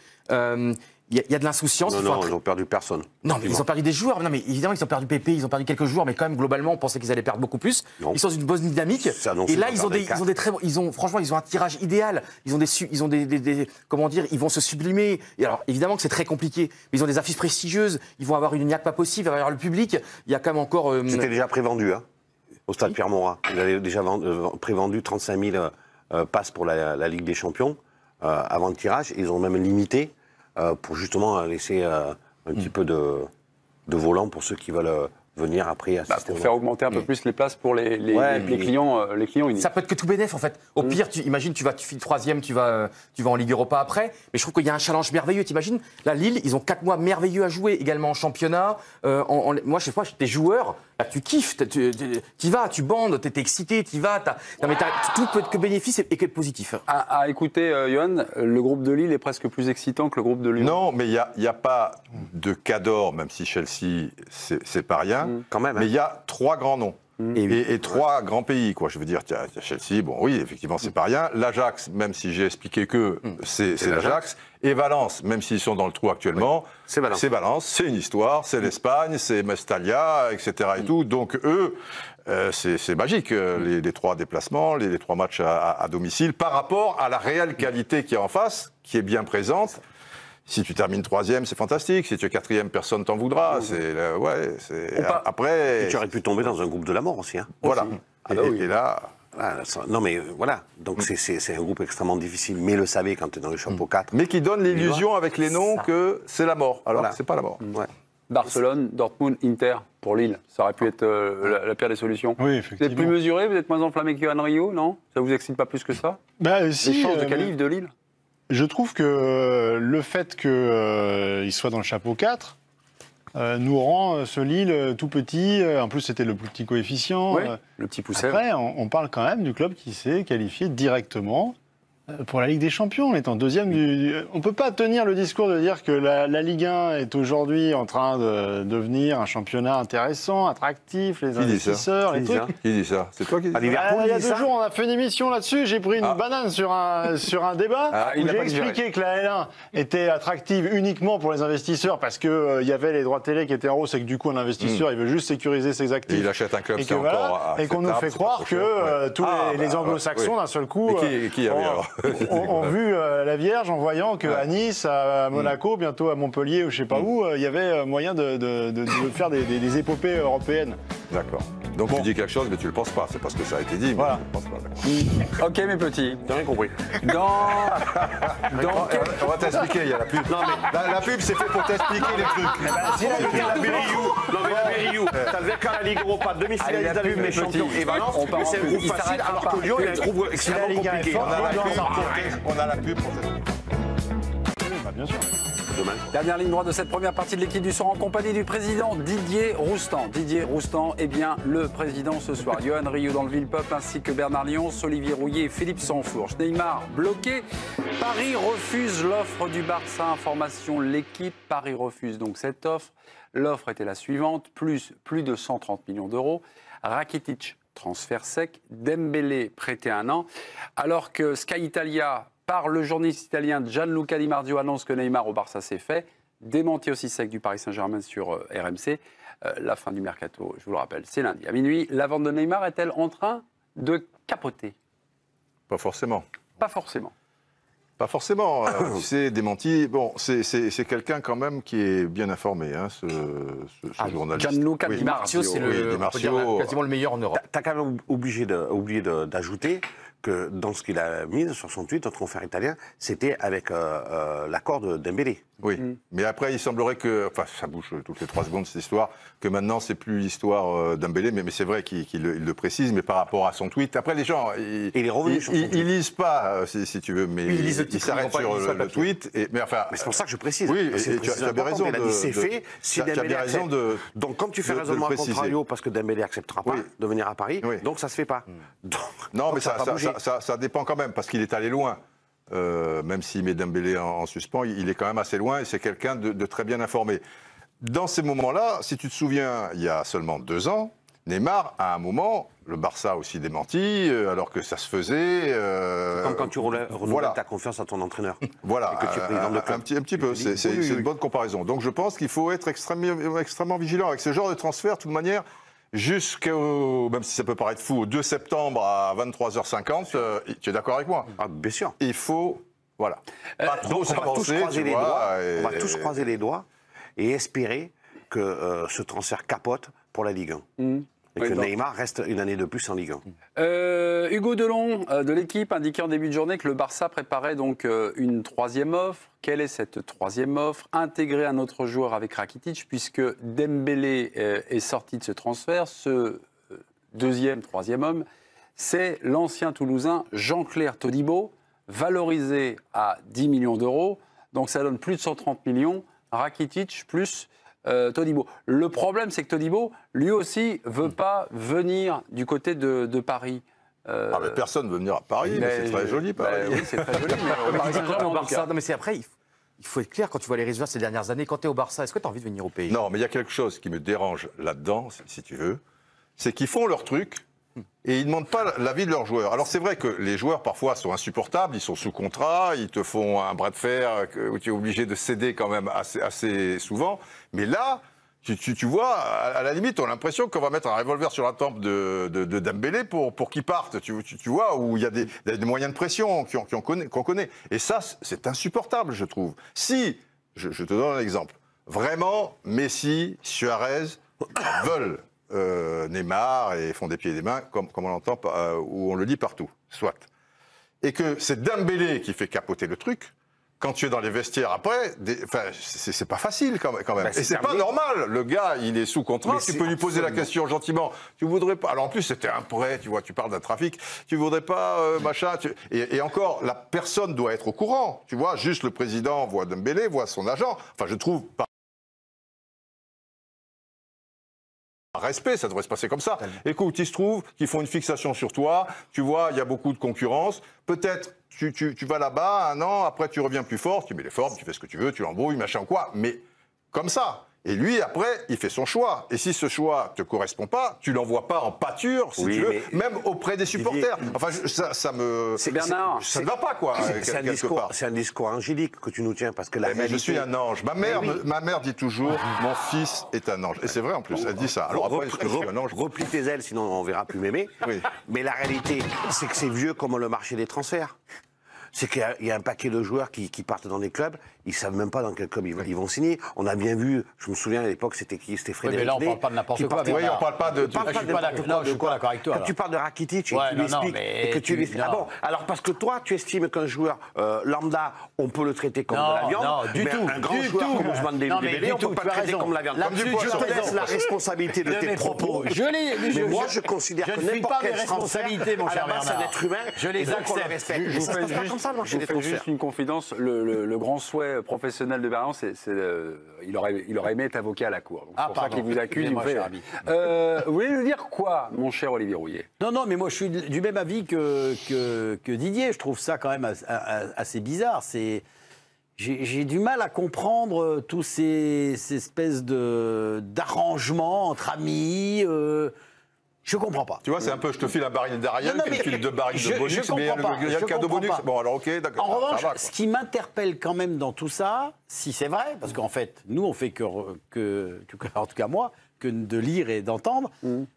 Il y a de l'insouciance. Non, ils n'ont perdu personne. Non, mais ils ont perdu des joueurs. Non, mais évidemment, ils ont perdu Pépé, ils ont perdu quelques joueurs, mais quand même, globalement, on pensait qu'ils allaient perdre beaucoup plus. Non. Ils sont dans une bonne dynamique. Et là, franchement, ils ont un tirage idéal. Ils ont comment dire, ils vont se sublimer. Et alors, évidemment que c'est très compliqué, mais ils ont des affiches prestigieuses. Ils vont avoir une niaque pas possible, il va y avoir le public. Il y a quand même encore. C'était déjà prévendu, hein, au stade Pierre-Mauroy. Ils avaient déjà prévendu 35 000 passes pour la Ligue des Champions avant le tirage. Ils ont même limité. Pour justement laisser un petit peu de volant pour ceux qui veulent venir après assister. Pour faire augmenter un peu plus les places pour les clients uniques. Ça peut être que tout bénef en fait. Au pire, imagine, tu finis troisième, tu vas en Ligue Europa après. Mais je trouve qu'il y a un challenge merveilleux. T'imagines, là, Lille, ils ont 4 mois merveilleux à jouer, également en championnat. Moi, chaque fois, t'es joueur, là, tu kiffes, tu vas, tu bandes, t'es excité, tu vas. Tout peut être que bénéfice et que positif. À écouter, Yohan, le groupe de Lille est presque plus excitant que le groupe de Lyon. Non, mais il n'y a pas de cador, même si Chelsea, c'est pas rien. Quand même, mais il y a 3 grands noms. Et 3 grands pays, quoi. Je veux dire, il y a Chelsea, bon oui, effectivement, c'est pas rien. L'Ajax, même si j'ai expliqué que c'est l'Ajax. Et Valence, même s'ils sont dans le trou actuellement, c'est Valence, c'est une histoire, c'est l'Espagne, c'est Mestalla, etc. et tout. Donc eux, c'est magique, les 3 déplacements, les 3 matchs à domicile, par rapport à la réelle qualité qu'il y a en face, qui est bien présente. Si tu termines 3e, c'est fantastique. Si tu es 4e, personne t'en voudra. Après. Et tu aurais pu tomber dans un groupe de la mort aussi. Hein. Voilà. Et là. Non, mais voilà. Donc c'est un groupe extrêmement difficile. Mais le savez quand tu es dans le chapeau 4. Mais qui donne l'illusion avec les noms que c'est la mort. Alors que c'est pas la mort. Ouais. Barcelone, Dortmund, Inter pour Lille. Ça aurait pu être la pire des solutions. Oui, effectivement. Vous êtes plus mesuré, vous êtes moins enflammé que Johan Rio, non ? Ça vous excite pas plus que ça ? Les chances de qualif de Lille ? Je trouve que le fait qu'il soit dans le chapeau 4 nous rend ce Lille tout petit. En plus, c'était le plus petit coefficient. Oui, le petit pousset. Après, on parle quand même du club qui s'est qualifié directement Pour la Ligue des Champions, on est en deuxième on ne peut pas tenir le discours de dire que la Ligue 1 est aujourd'hui en train de devenir un championnat intéressant, attractif, les investisseurs, les trucs. Qui dit ça? C'est toi qui dis ça? Il y a 2 jours, on a fait une émission là-dessus, j'ai pris une banane sur un débat où j'ai expliqué que la L1 était attractive uniquement pour les investisseurs parce qu'il y avait les droits télé qui étaient en hausse et que du coup un investisseur il veut juste sécuriser ses actifs. Et il achète un club, et qu'on nous fait croire que tous les anglo-saxons d'un seul coup ont vu la Vierge en voyant qu'à Nice, à Monaco, bientôt à Montpellier ou je sais pas où, il y avait moyen de faire des épopées européennes. D'accord. Donc tu dis quelque chose, mais tu le penses pas. C'est parce que ça a été dit, mais voilà. tu le penses pas. Ok, mes petits. T'as rien compris. On va t'expliquer, il y a la pub. Non, mais la pub, c'est fait pour t'expliquer les trucs. Si la Ligue la Berriou, t'as le VK la Ligue Europa, demi-finaliste de la Ligue des Champions et Valence, c'est un groupe facile, alors que Lyon, il a un groupe extrêmement compliqué. On a la pub pour Bien sûr. Dernière ligne droite de cette première partie de l'équipe du soir en compagnie du président Didier Roustan. Didier Roustan est bien le président ce soir. Johan Rioux dans le Ville-Peuple ainsi que Bernard Lyons, Olivier Rouillet et Philippe Sansfourche. Neymar bloqué. Paris refuse l'offre du Barça. Information l'équipe. Paris refuse donc cette offre. L'offre était la suivante, plus de 130 millions d'euros. Rakitic, transfert sec. Dembélé, prêté 1 an. Alors que Sky Italia, par le journaliste italien Gianluca Di Marzio, annonce que Neymar au Barça c'est fait. Démenti aussi sec du Paris Saint-Germain sur RMC. La fin du mercato, je vous le rappelle, c'est lundi à minuit. La vente de Neymar est-elle en train de capoter? Pas forcément. Pas forcément. Pas forcément. Tu sais, démenti. Bon, c'est quelqu'un quand même qui est bien informé, hein, ce journaliste. Gianluca Di Marzio, c'est quasiment le meilleur en Europe. T'as quand même oublié d'ajouter que dans ce qu'il a mis sur son tweet, notre confrère italien, c'était avec l'accord de Dembélé. Oui, mais après, il semblerait que, enfin, ça bouge toutes les 3 secondes cette histoire, que maintenant, c'est plus l'histoire Dembélé, mais c'est vrai qu'il le précise, mais par rapport à son tweet, après, les gens, ils lisent pas, si tu veux, mais ils s'arrêtent sur le tweet. Mais c'est pour ça que je précise. Oui, tu as bien raison. Il a dit c'est fait, si Dembélé accepte. Donc, comme tu fais raisonnement à contrario, parce que Dembélé acceptera pas de venir à Paris, donc ça se fait pas. Non, mais ça dépend quand même, parce qu'il est allé loin. Même s'il met Dembélé en suspens, il est quand même assez loin et c'est quelqu'un de très bien informé. Dans ces moments-là, si tu te souviens, il y a seulement 2 ans, Neymar, à un moment, le Barça a aussi démenti, alors que ça se faisait. Comme quand tu renouvelles ta confiance à ton entraîneur. Voilà, et que tu es président de club. un petit peu, c'est une bonne comparaison. Donc je pense qu'il faut être extrêmement vigilant avec ce genre de transfert, de toute manière. Jusqu'au, même si ça peut paraître fou, au 2 septembre à 23h50, tu es d'accord avec moi? Bien sûr. Il faut, voilà, pas trop s'avancer, on va tous croiser les doigts et espérer que ce transfert capote pour la Ligue 1. Et que Neymar reste une année de plus en Ligue 1. Hugo Delon de l'équipe indiquait en début de journée que le Barça préparait donc une 3e offre. Quelle est cette 3e offre? Intégrer un autre joueur avec Rakitic, puisque Dembélé est sorti de ce transfert. Ce 2e, 3e homme, c'est l'ancien Toulousain Jean-Claire Todibo, valorisé à 10 millions d'euros. Donc ça donne plus de 130 millions. Rakitic plus Todibo. Le problème, c'est que Todibo, lui aussi, veut pas venir du côté de Paris. Mais personne ne veut venir à Paris, mais c'est très joli, Paris. Oui, c'est très joli. Au Barça, non, mais c'est après, il faut être clair, quand tu vois les résultats ces dernières années, quand tu es au Barça, est-ce que tu as envie de venir au pays? Non, mais il y a quelque chose qui me dérange là-dedans, si tu veux, c'est qu'ils font leur truc et ils ne demandent pas l'avis de leurs joueurs. Alors c'est vrai que les joueurs parfois sont insupportables, ils sont sous contrat, ils te font un bras de fer où tu es obligé de céder quand même assez souvent, mais là, tu vois, à la limite, on a l'impression qu'on va mettre un revolver sur la tempe de Dembélé pour qu'il parte, tu vois, où il y a des moyens de pression qu'on connaît. Et ça, c'est insupportable, je trouve. Si, je te donne un exemple, vraiment, Messi, Suarez veulent Neymar et font des pieds et des mains, comme on l'entend, où on le dit partout, soit. Et que c'est Dembélé qui fait capoter le truc, quand tu es dans les vestiaires après, c'est pas facile quand même. Et c'est pas normal. Le gars, il est sous contrat. Tu peux lui poser la question gentiment. Tu voudrais pas. Alors en plus, c'était un prêt. Tu vois, tu parles d'un trafic. Tu voudrais pas machin. Et encore, la personne doit être au courant. Tu vois, juste le président voit Dembélé, voit son agent. Enfin, je trouve. respect, ça devrait se passer comme ça. Écoute, il se trouve qu'ils font une fixation sur toi, tu vois, il y a beaucoup de concurrence, peut-être tu vas là-bas, 1 an, après tu reviens plus fort, tu mets les formes, tu fais ce que tu veux, tu l'embrouilles, machin quoi, mais comme ça. Et lui, après, il fait son choix. Et si ce choix ne te correspond pas, tu l'envoies pas en pâture, si tu veux, même auprès des supporters. Enfin, ça me... Bernard, ça ne va pas, quoi, C'est un discours angélique que tu nous tiens, parce que la mais réalité... je suis un ange. Ma mère dit toujours, mon fils est un ange. Et c'est vrai, en plus, elle dit ça. Alors après, je suis un ange. Replie tes ailes, sinon on verra plus m'aimer. Oui. Mais la réalité, c'est que c'est vieux comme le marché des transferts. C'est qu'il y a un paquet de joueurs qui partent dans des clubs, ils ne savent même pas dans quel club ils vont signer. On a bien vu, je me souviens à l'époque, c'était qui? C'était Frédéric. Mais là, on ne parle pas de n'importe quoi. Oui, on ne parle pas de... Non, je suis pas d'accord avec toi. Quand tu parles de Rakitic et que tu lui expliques, et que tu lui expliques... Ah bon, alors parce que toi, tu estimes qu'un joueur lambda, on peut le traiter comme de la viande, non, du tout. Un grand joueur comme Ousmane Dembélé, on ne peut pas le traiter comme la viande. Je te laisse la responsabilité de tes propos. Mais moi, je considère que n'importe quel transfert, à la base, c'est un être humain. Je les accepte. Mais ça ne passe pas comme ça, le marché des transferts. Juste une confidence, le grand souhait professionnel de Bernard, il aurait aimé être avocat à la cour. C'est pour ça qu'il vous accuse. Vous voulez nous dire quoi, mon cher Olivier Rouillet? Non, mais moi je suis du même avis que Didier. Je trouve ça quand même assez bizarre. J'ai du mal à comprendre tous ces espèces d'arrangements entre amis. Je comprends pas. Tu vois, c'est un peu, je te file un baril d'Ariel, tu me files 2 barils de bonus, mais il y a le cadeau bonus. Bon, alors ok, d'accord. En revanche, ce qui m'interpelle quand même dans tout ça, si c'est vrai, parce qu'en fait, nous, on fait en tout cas moi, que de lire et d'entendre.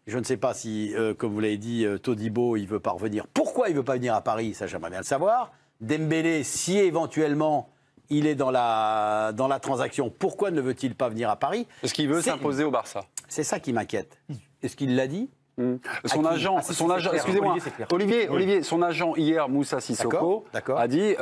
Je ne sais pas si, comme vous l'avez dit, Todibo, il veut pas revenir. Pourquoi il veut pas venir à Paris? Ça, j'aimerais bien le savoir. Dembélé, si éventuellement il est dans la transaction, pourquoi ne veut-il pas venir à Paris? Parce qu'il veut s'imposer au Barça. C'est ça qui m'inquiète. Est-ce qu'il l'a dit? Son agent, excusez-moi, Olivier, son agent hier, Moussa Sissoko, a dit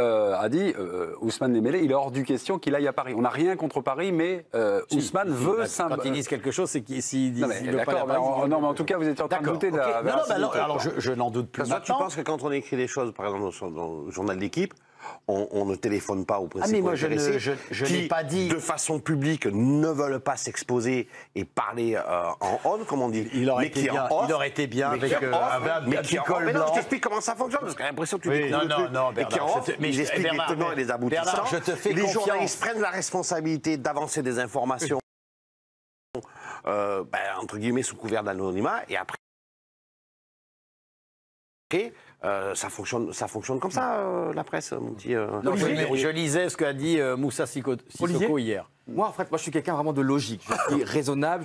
Ousmane Dembélé, il est hors du question qu'il aille à Paris. On n'a rien contre Paris, mais Ousmane veut s'imposer. Quand ils disent quelque chose, c'est s'ils disent. Non, mais en tout cas, vous êtes en train de douter de la véracité. Alors, je n'en doute plus. Toi, tu penses que quand on écrit des choses, par exemple, dans le journal de l'équipe, on ne téléphone pas aux principaux intéressés je n'ai pas dit de façon publique ne veulent pas s'exposer et parler en on, comme on dit. Il aurait été bien avec un petit col blanc. Je t'explique comment ça fonctionne parce que j'ai l'impression que tu découvres le truc. Non, Bernard, mais j'explique les tenants et les aboutissants. Je te fais les confiance. journalistes prennent la responsabilité d'avancer des informations entre guillemets sous couvert d'anonymat et après ça fonctionne comme ça, la presse, mon petit... Non, je lisais ce qu'a dit Moussa Sissoko hier. Moi, en fait, je suis quelqu'un vraiment de logique. Je suis raisonnable,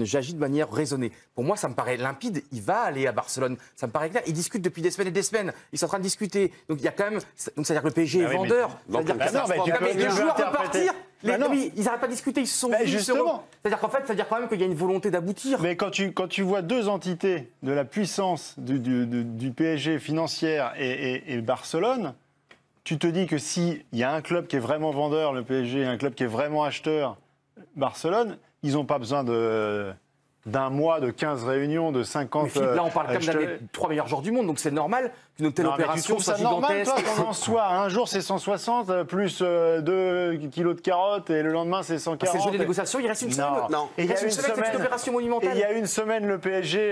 j'agis de manière raisonnée. Pour moi, ça me paraît limpide. Il va aller à Barcelone. Ça me paraît clair. Ils discutent depuis des semaines et des semaines. Ils sont en train de discuter. Donc, il y a quand même... Donc, c'est-à-dire que le PSG est vendeur. C'est-à-dire que les joueurs peuvent partir. Ils n'arrêtent pas de discuter. Ils se sont justement. C'est-à-dire qu'en fait, ça veut dire quand même qu'il y a une volonté d'aboutir. Mais quand tu vois 2 entités de la puissance du PSG financière et Barcelone, tu te dis que s'il y a un club qui est vraiment vendeur, le PSG, et un club qui est vraiment acheteur, Barcelone, ils n'ont pas besoin d'un mois, de 15 réunions, de 50... Mais Philippe, là, on parle quand même des 3 meilleurs joueurs du monde, donc c'est normal qu'une telle opération soit gigantesque. Normal, toi, qu'on soit un jour c'est 160, plus 2 kilos de carottes, et le lendemain c'est 140. C'est le jeu des négociations, il reste une semaine. Non. Il reste une semaine, c'est une opération monumentale. Et il y a une semaine, le PSG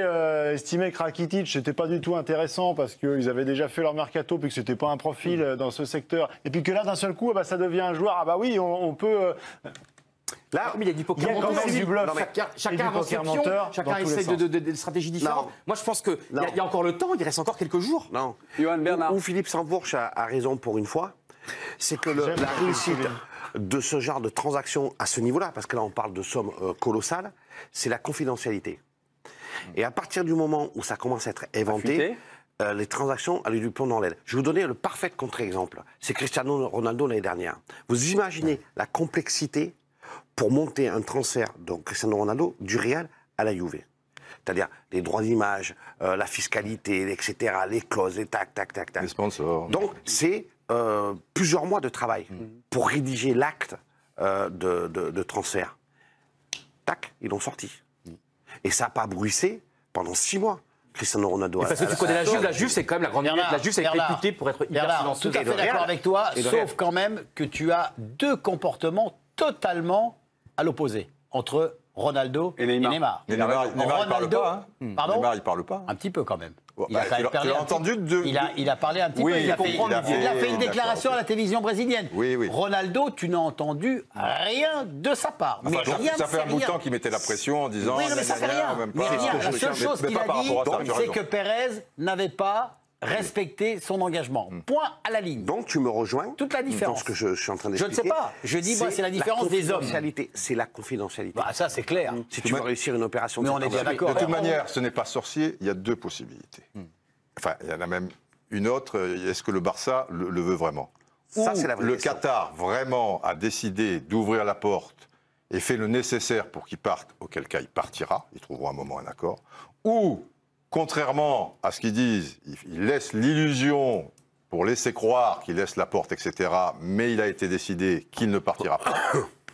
estimait que Rakitic n'était pas du tout intéressant parce qu'ils avaient déjà fait leur mercato, puis que c'était pas un profil dans ce secteur. Et puis que là, d'un seul coup, ça devient un joueur, on peut... Là, mais il y a du poker menteur. Chacun avance ses pions, chacun essaie de stratégies différentes. Moi, je pense qu'il y a encore le temps, il reste encore quelques jours. Non. Johan Bernard. Où Philippe Sansfourche a raison pour une fois, c'est que la réussite de ce genre de transaction à ce niveau-là, parce que là, on parle de sommes colossales, c'est la confidentialité. Et à partir du moment où ça commence à être éventé, les transactions allaient du plomb dans l'aile. Je vais vous donner le parfait contre-exemple. C'est Cristiano Ronaldo l'année dernière. Vous imaginez la complexité pour monter un transfert de Cristiano Ronaldo du Real à la Juve. C'est-à-dire les droits d'image, la fiscalité, etc., les clauses, les tac. Les sponsors. Donc, c'est plusieurs mois de travail pour rédiger l'acte de transfert. Tac, ils l'ont sorti. Et ça n'a pas bruissé pendant 6 mois. Cristiano Ronaldo. Parce que tu connais la Juve, c'est quand même la grande unité. La Juve, c'est réputée pour être hyper silencieuse. Tout à fait d'accord avec toi, sauf quand même que tu as 2 comportements totalement à l'opposé entre Ronaldo et Neymar. Mais Neymar, il parle pas. Pardon Neymar, il parle pas. Un petit peu quand même. Tu l'as entendu Il a parlé un petit peu. Il a fait une déclaration à la télévision brésilienne. Oui. Ronaldo, tu n'as entendu rien de sa part. Enfin, ça fait un bout de temps qu'il mettait la pression en disant... Oui, mais ça fait rien. La seule chose qu'il a dit, c'est que Pérez n'avait pas respecter son engagement. Point à la ligne. Donc tu me rejoins. Toute la différence. Dans ce que je suis en train d'expliquer. Je ne sais pas. Je dis, moi, c'est la différence des hommes. C'est la confidentialité. Bah, ça, c'est clair. Si tu veux réussir une opération... Mais on est bien d'accord. De toute manière, ce n'est pas sorcier. Il y a deux possibilités. Enfin, il y en a même une autre. Est-ce que le Barça le veut vraiment? Ça, c'est la vraie le question. Qatar, vraiment, a décidé d'ouvrir la porte et fait le nécessaire pour qu'il parte, auquel cas il partira. Ils trouveront un moment un accord. Ou... contrairement à ce qu'ils disent, il laisse l'illusion pour laisser croire qu'il laisse la porte, etc. Mais il a été décidé qu'il ne partira pas.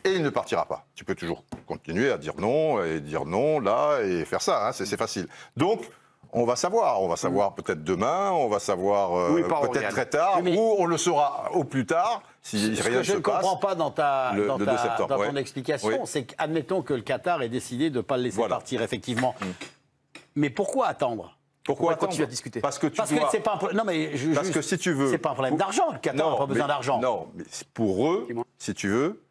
Et il ne partira pas. Tu peux toujours continuer à dire non, et dire non, là, et faire ça. Hein, c'est facile. Donc, on va savoir. On va savoir peut-être demain, on va savoir peut-être très tard, ou on le saura au plus tard, si rien ne se passe. Ce que je ne comprends pas dans ton ouais. explication, c'est qu'admettons que le Qatar ait décidé de ne pas le laisser partir, effectivement. Mais pourquoi attendre? Pourquoi tu as discuté? Parce que c'est pas un problème. Non, mais parce que si tu veux, c'est pas un problème d'argent. Le Qatar n'a pas besoin d'argent. Non, mais pour eux, si tu veux,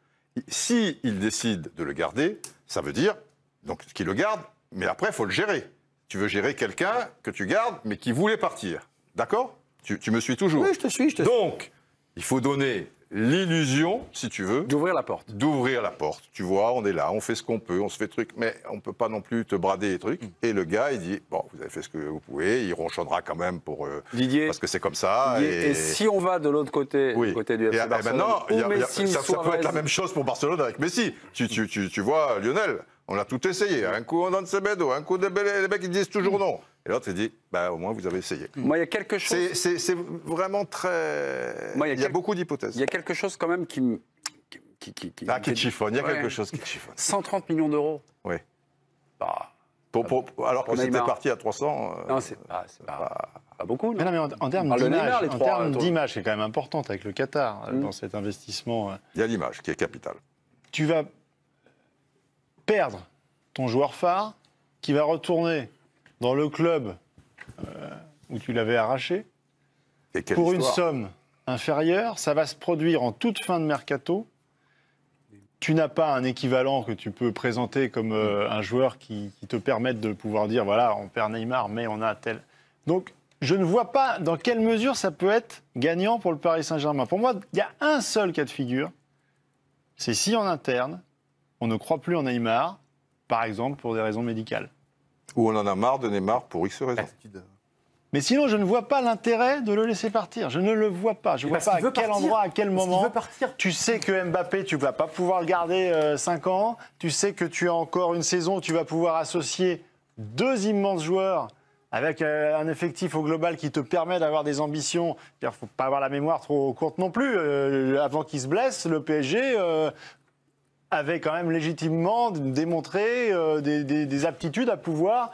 si ils décident de le garder, ça veut dire donc qu'ils le gardent, mais après il faut le gérer. Tu veux gérer quelqu'un que tu gardes, mais qui voulait partir, d'accord? Tu me suis toujours? Oui, je te suis. Donc, il faut donner l'illusion, si tu veux... d'ouvrir la porte. D'ouvrir la porte. Tu vois, on est là, on fait ce qu'on peut, on se fait truc, mais on ne peut pas non plus te brader les trucs. Et le gars, il dit, bon, vous avez fait ce que vous pouvez, il ronchonnera quand même pour... Didier, parce que c'est comme ça. Et si on va de l'autre côté, du côté du FC Barcelone, maintenant, ça peut être la même chose pour Barcelone avec Messi. Tu vois, Lionel, on a tout essayé. Un coup, on donne Semedo, un coup, les mecs, ils disent toujours non. Et l'autre, il dit, bah, au moins, vous avez essayé. Moi, il y a quelque chose... C'est vraiment très... il y a beaucoup d'hypothèses. Il y a quelque chose quand même qui te chiffonne. Il y a quelque chose qui te chiffonne. 130 millions d'euros. Oui. Bah, alors que c'était parti à 300... non, c'est pas beaucoup. Non, mais en termes d'image, c'est quand même importante avec le Qatar, dans cet investissement. Il y a l'image qui est capitale. Tu vas perdre ton joueur phare qui va retourner dans le club où tu l'avais arraché, pour une somme inférieure. Ça va se produire en toute fin de mercato. Tu n'as pas un équivalent que tu peux présenter comme un joueur qui te permette de pouvoir dire, voilà, on perd Neymar, mais on a tel... Donc, je ne vois pas dans quelle mesure ça peut être gagnant pour le Paris Saint-Germain. Pour moi, il y a un seul cas de figure, c'est si en interne, on ne croit plus en Neymar, par exemple pour des raisons médicales. Ou on en a marre de Neymar pour X raisons. Mais sinon, je ne vois pas l'intérêt de le laisser partir. Je ne le vois pas. Je ne vois pas à quel endroit, à quel moment. Tu sais que Mbappé, tu ne vas pas pouvoir le garder 5 ans. Tu sais que tu as encore une saison où tu vas pouvoir associer deux immenses joueurs avec un effectif au global qui te permet d'avoir des ambitions. Il ne faut pas avoir la mémoire trop courte non plus. Avant qu'il se blesse, le PSG... avait quand même légitimement démontré des aptitudes à pouvoir,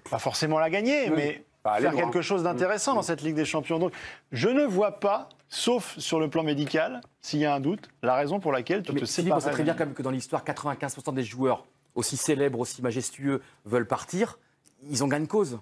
pas forcément la gagner, mais faire quelque chose d'intéressant dans cette Ligue des Champions. Donc, je ne vois pas, sauf sur le plan médical, s'il y a un doute, la raison pour laquelle tu te sépares. On sait très bien quand même que dans l'histoire, 95% des joueurs aussi célèbres, aussi majestueux, veulent partir. Ils ont gain de cause.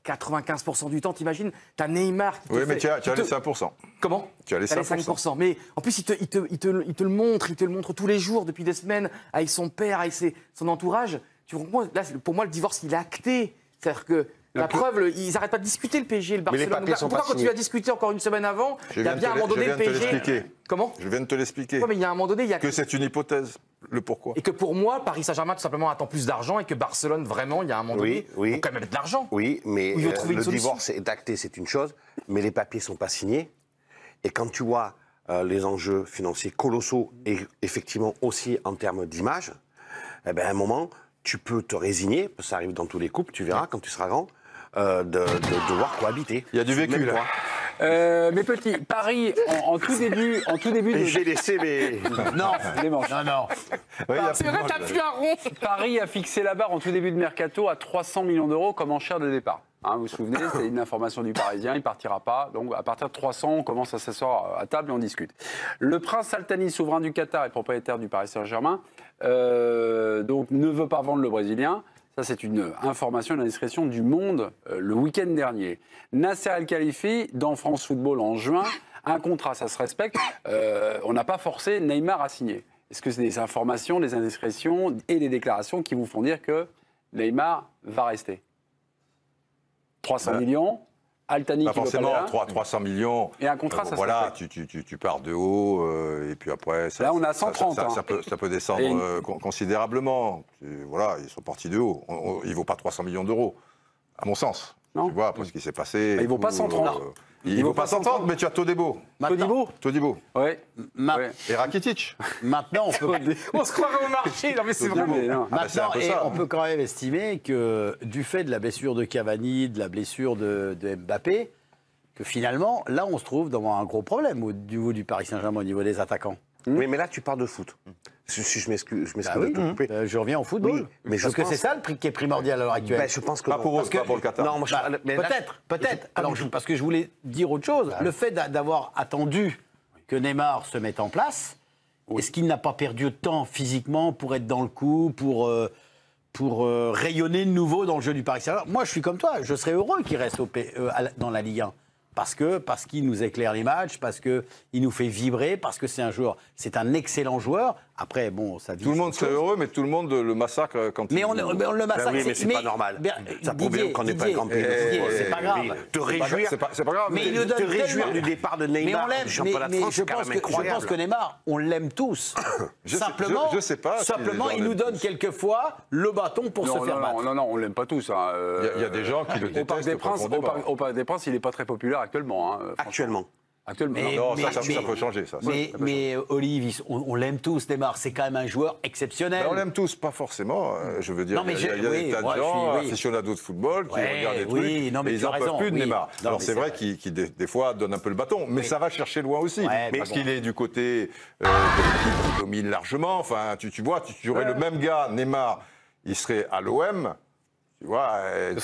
95% du temps, t'imagines, t'as Neymar qui te Oui, mais tu as les 5%. Comment? Tu as les 5%. Mais en plus, il te le montre tous les jours, depuis des semaines, avec son père, avec son entourage. Tu comprends? Là, pour moi, le divorce, il est acté. C'est-à-dire que la preuve, ils n'arrêtent pas de discuter, le PSG et le Barcelone. Pourquoi, quand tu as discuté encore une semaine avant, il y a bien à un moment donné le PSG... Comment? Je viens de te l'expliquer. Ouais, mais il y a un moment donné, il y a... Que c'est une hypothèse. Le pourquoi. Et que pour moi, Paris Saint-Germain, tout simplement, attend plus d'argent et que Barcelone, vraiment, il y a un moment donné, faut quand même mettre de l'argent. Oui, mais le divorce est acté, c'est une chose, mais les papiers ne sont pas signés. Et quand tu vois les enjeux financiers colossaux et effectivement aussi en termes d'image, eh ben, à un moment, tu peux te résigner, parce que ça arrive dans tous les couples, tu verras quand tu seras grand, de devoir cohabiter. Il y a du vécu là. Mes petits, Paris, en tout début de... J'ai laissé mes... Non, non. C'est vrai, t'as pu un rond. Paris a fixé la barre en tout début de mercato à 300 millions d'euros comme enchère de départ. Hein, vous vous souvenez, c'est une information du Parisien, il ne partira pas. Donc à partir de 300, on commence à s'asseoir à table et on discute. Le prince Al Thani, souverain du Qatar et propriétaire du Paris Saint-Germain, donc ne veut pas vendre le Brésilien. Ça, c'est une information, une indiscrétion du Monde le week-end dernier. Nasser Al Khelaifi, dans France Football en juin, un contrat, ça se respecte. On n'a pas forcé Neymar à signer. Est-ce que c'est des informations, des indiscrétions et des déclarations qui vous font dire que Neymar va rester ? 300 millions, Al Thani pas qui forcément, veut pas 300 millions. Et un contrat, ça voilà, tu pars de haut, et puis après... Ça, là, on a 130. Ça peut descendre considérablement. Voilà, ils sont partis de haut. Il ne vaut pas 300 millions d'euros, à mon sens. Non. Tu vois, après ce qui s'est passé... Il ne vaut pas 130. Il ne vaut pas 130, mais tu as Todibo. Todibo. Oui. Et Rakitic. Maintenant, on peut... On se croirait au marché. Non, mais c'est vraiment... Maintenant, et on peut quand même estimer que du fait de la blessure de Cavani, de la blessure de Mbappé, que finalement, là, on se trouve dans un gros problème au niveau du Paris Saint-Germain, au niveau des attaquants. Oui, mais là, tu parles de foot. Si je m'excuse de te couper. Je reviens au football. Oui, mais parce que c'est ça le prix qui est primordial à l'heure actuelle. Je pense que pas pour le Qatar. Non, moi, peut-être. Alors, parce que je voulais dire autre chose. Le fait d'avoir attendu que Neymar se mette en place, est-ce qu'il n'a pas perdu de temps physiquement pour être dans le coup, pour rayonner de nouveau dans le jeu du Paris Saint-Germain? Moi, je suis comme toi. Je serais heureux qu'il reste dans la Ligue 1. Parce qu'il nous éclaire les matchs, parce qu'il nous fait vibrer, parce que c'est un excellent joueur. Après, bon, ça dit. Tout le monde serait heureux, mais tout le monde le massacre quand mais on le massacre. Oui, mais c'est pas normal. Ça prouve bien qu'on n'est pas un grand pays. C'est pas grave. Te réjouir, c'est pas grave. Mais il nous donne te réjouir du départ de Neymar du championnat de France, c'est quand même incroyable. Je pense que Neymar, on l'aime tous. Simplement, je sais pas. Simplement, il nous donne quelquefois le bâton pour se faire battre. Non, on l'aime pas tous. Il y a des gens qui le détestent. Au Parc des Princes, il n'est pas très populaire actuellement. Actuellement. Non, ça peut changer, ça. Mais Olive, on l'aime tous, Neymar. C'est quand même un joueur exceptionnel. On l'aime tous, pas forcément. Je veux dire, non, mais il y a des tas de gens, aficionados de football, qui regardent des trucs, et ils n'en peuvent plus de Neymar. Alors c'est vrai qu'il, des fois, donne un peu le bâton, mais ça va chercher loin aussi. Parce qu'il est du côté de l'équipe qui domine largement. Enfin, tu vois, tu aurais le même gars, Neymar, il serait à l'OM, tu vois.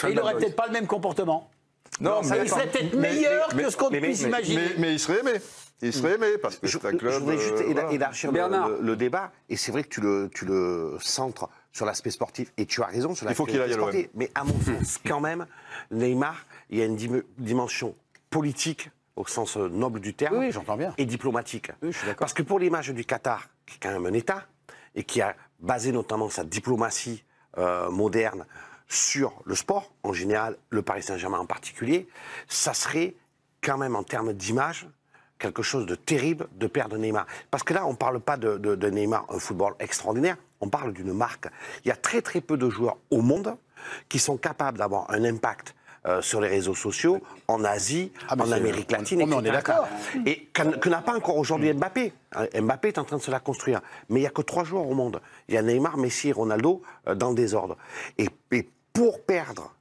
Il n'aurait peut-être pas le même comportement. Non, mais il serait peut-être meilleur que ce qu'on puisse imaginer. Mais il serait aimé. Il serait aimé parce que c'est un club. Je voudrais juste élargir le débat. Et c'est vrai que tu le centres sur l'aspect sportif. Et tu as raison sur l'aspect sportif. Mais à mon sens, quand même, Neymar, il y a une dimension politique au sens noble du terme. Oui, j'entends bien. Et diplomatique. Oui, je suis d'accord. Parce que pour l'image du Qatar, qui est quand même un État, et qui a basé notamment sa diplomatie moderne sur le sport, en général, le Paris Saint-Germain en particulier, ça serait quand même en termes d'image quelque chose de terrible de perdre Neymar. Parce que là, on ne parle pas de Neymar, un football extraordinaire, on parle d'une marque. Il y a très très peu de joueurs au monde qui sont capables d'avoir un impact sur les réseaux sociaux, en Asie, en Amérique latine, etc. On est d'accord. Et que n'a pas encore aujourd'hui Mbappé. Mbappé est en train de se la construire. Mais il n'y a que 3 joueurs au monde. Il y a Neymar, Messi et Ronaldo dans le désordre. Et pour perdre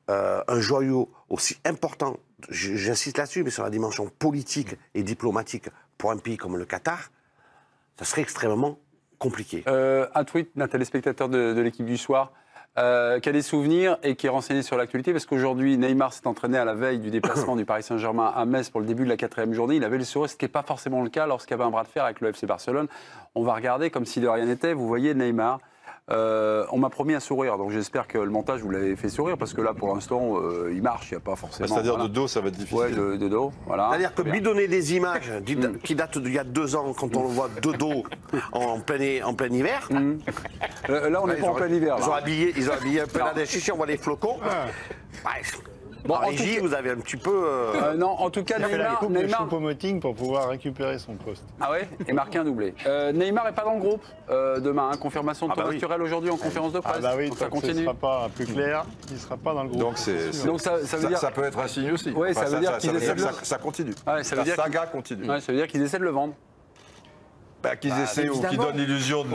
un joyau aussi important, j'insiste là-dessus, mais sur la dimension politique et diplomatique pour un pays comme le Qatar, ça serait extrêmement compliqué. Un tweet d'un téléspectateur de l'équipe du soir qui a des souvenirs et qui est renseigné sur l'actualité, parce qu'aujourd'hui, Neymar s'est entraîné à la veille du déplacement du Paris Saint-Germain à Metz pour le début de la 4e journée. Il avait le sourire, ce qui n'est pas forcément le cas lorsqu'il y avait un bras de fer avec le FC Barcelone. On va regarder comme si de rien n'était. Vous voyez Neymar. On m'a promis un sourire, donc j'espère que le montage vous l'avez fait sourire, parce que là pour l'instant il marche, il n'y a pas forcément. C'est-à-dire de dos, ça va être difficile. Ouais, de dos, voilà. C'est-à-dire que lui donner des images qui datent d'il y a 2 ans, quand on le voit de dos en plein hiver. Là on n'est pas en plein hiver. Ils ont habillé un peu la chichi, on voit les flocons. Bref. Bon, en régie, vous avez un petit peu... non, en tout cas, Neymar... Il a Choupo-Moting pour pouvoir récupérer son poste. Ah ouais, et marquer un doublé. Neymar n'est pas dans le groupe demain. Confirmation de Thomas Tuchel aujourd'hui en conférence de presse. Ah bah oui, ça continue. Ce ne sera pas plus clair, il ne sera pas dans le groupe. Donc, ça peut être un signe aussi. Ouais, ça veut dire qu'ils essaient de... Ça continue. Ouais, ça veut dire la saga continue. Ouais, ça veut dire qu'ils essaient de le vendre. Qu'ils essaient ou qu'ils donnent l'illusion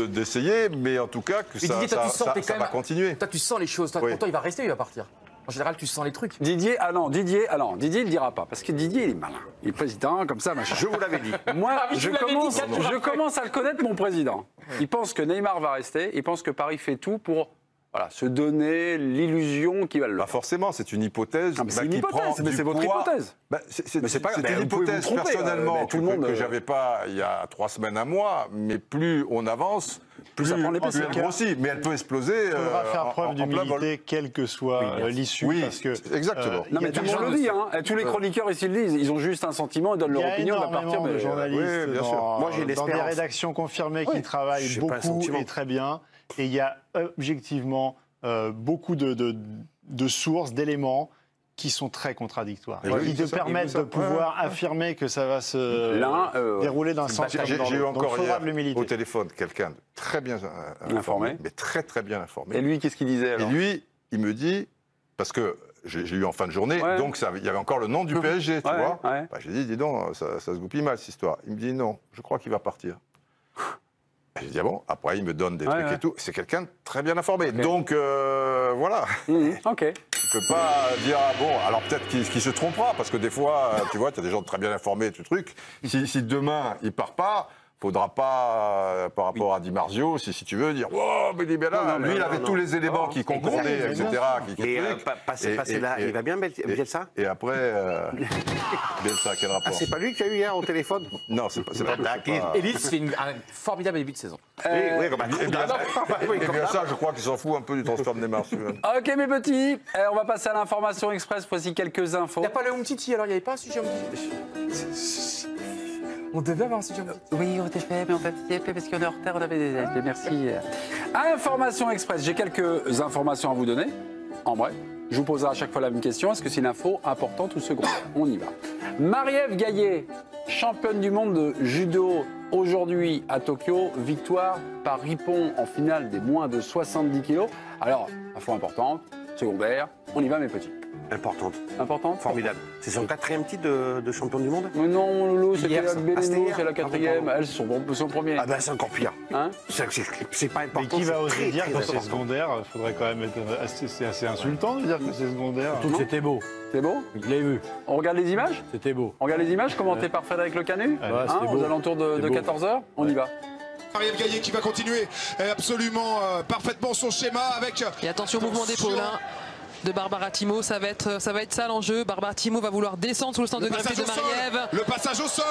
d'essayer, mais en tout cas que ça va continuer. Toi, tu sens les choses. Pourtant, il va rester ou il va partir? En général, tu sens les trucs. Didier, Didier, il ne dira pas. Parce que Didier, il est malin. Il est président, comme ça, machin. Je vous l'avais dit. Moi, je commence à le connaître, mon président. Il pense que Neymar va rester. Il pense que Paris fait tout pour Voilà, se donner l'illusion qu'il va le Pas faire. forcément, c'est une hypothèse. Non, mais c'est une qui hypothèse, prend mais du c'est votre poids. hypothèse. C'est pas- une vous pouvez hypothèse vous tromper, personnellement mais tout le monde, que j'avais pas il y a 3 semaines, un mois, mais plus on avance, plus ça prend les plus PC. elle grossit, mais elle peut exploser. Il faudra faire preuve en plein vol. d'humilité, quelle que soit l'issue. Oui, parce que, exactement. Non, mais il y a tout le des monde gens- le dit, hein. Tous les chroniqueurs ici le disent. Ils ont juste un sentiment, ils donnent Il y leur a opinion, à partir. énormément de journalistes oui, bien sûr. Moi, j'ai dans des l'espérance. rédactions confirmées qui travaillent J'ai pas un beaucoup sentiment. et très bien. Et il y a objectivement beaucoup de sources, d'éléments qui sont très contradictoires. Et Et oui, qui te c'est ça. permettent de pouvoir affirmer que ça va se dérouler d'un sens comme dans J'ai eu l'autre. Donc, encore faudra hier de l'humilité. au téléphone quelqu'un de très bien Informé. informé, mais très très bien informé. Et lui, qu'est-ce qu'il disait Et alors lui, il me dit, parce que j'ai eu en fin de journée, Ouais. donc il y avait encore le nom du PSG, tu Ouais, vois. ouais. Bah, j'ai dit, dis donc, ça se goupille mal cette histoire. Il me dit, non, je crois qu'il va partir. J'ai dit, ah bon. Après, il me donne des trucs et tout. C'est quelqu'un de très bien informé. Donc, voilà. Ok. Tu peux pas dire, ah bon, alors peut-être qu'il se trompera, parce que des fois, tu vois, tu as des gens très bien informés, tout truc. Si demain, il part pas, faudra pas, par rapport à Di Marzio, si tu veux, dire, oh, mais il est bien là. Lui, il avait tous les éléments qui concordaient, etc. Et passer là, il va bien, Bielsa? Et après, Bielsa, quel rapport? Ah, c'est pas lui que tu as eu hier au téléphone? Non, c'est pas. Élise fait un formidable début de saison. Oui, comme un Et Bielsa, je crois qu'il s'en fout un peu du transfert de Neymar. Ok, mes petits, on va passer à l'information express. Voici quelques infos. Il n'y a pas le Umtiti, alors il n'y avait pas un sujet Umtiti. On devait avoir un sujet Umtiti. Oui, on était fait, mais on t'a fait parce qu'on est en retard, on avait des aides. Merci. Information express. J'ai quelques informations à vous donner. En vrai, je vous poserai à chaque fois la même question. Est-ce que c'est une info importante ou secondaire? On y va. Marie-Ève Gaillet, championne du monde de judo aujourd'hui à Tokyo. Victoire par Rippon en finale des moins de 70 kilos. Alors, info importante, secondaire. On y va, mes petits. Importante. Importante? Formidable. C'est son 4e titre de champion du monde? Mais non, Loulou, c'était Hier, la ça. Béléno, Ah, c'est la c'était 4e. hier. Elles sont premier. Ah ben c'est encore pire. Hein? C'est pas important. Mais qui va c'est oser très, dire très que c'est important. secondaire? Il faudrait quand même être c'est assez insultant de dire que c'est secondaire. C'était beau. C'est beau? Je l'ai vu. On regarde les images? C'était beau. On regarde les images commentées par Frédéric Le Canu, c'était aux beau. alentours de C'était beau. 14h. On y va. Marie-Ève Gaillet qui va continuer absolument parfaitement son schéma avec... Et attention, mouvement d'épaule de Barbara Timo, ça va être ça l'enjeu. Barbara Timo va vouloir descendre sous le stand de gravité de Marie-Ève. Le passage au sol,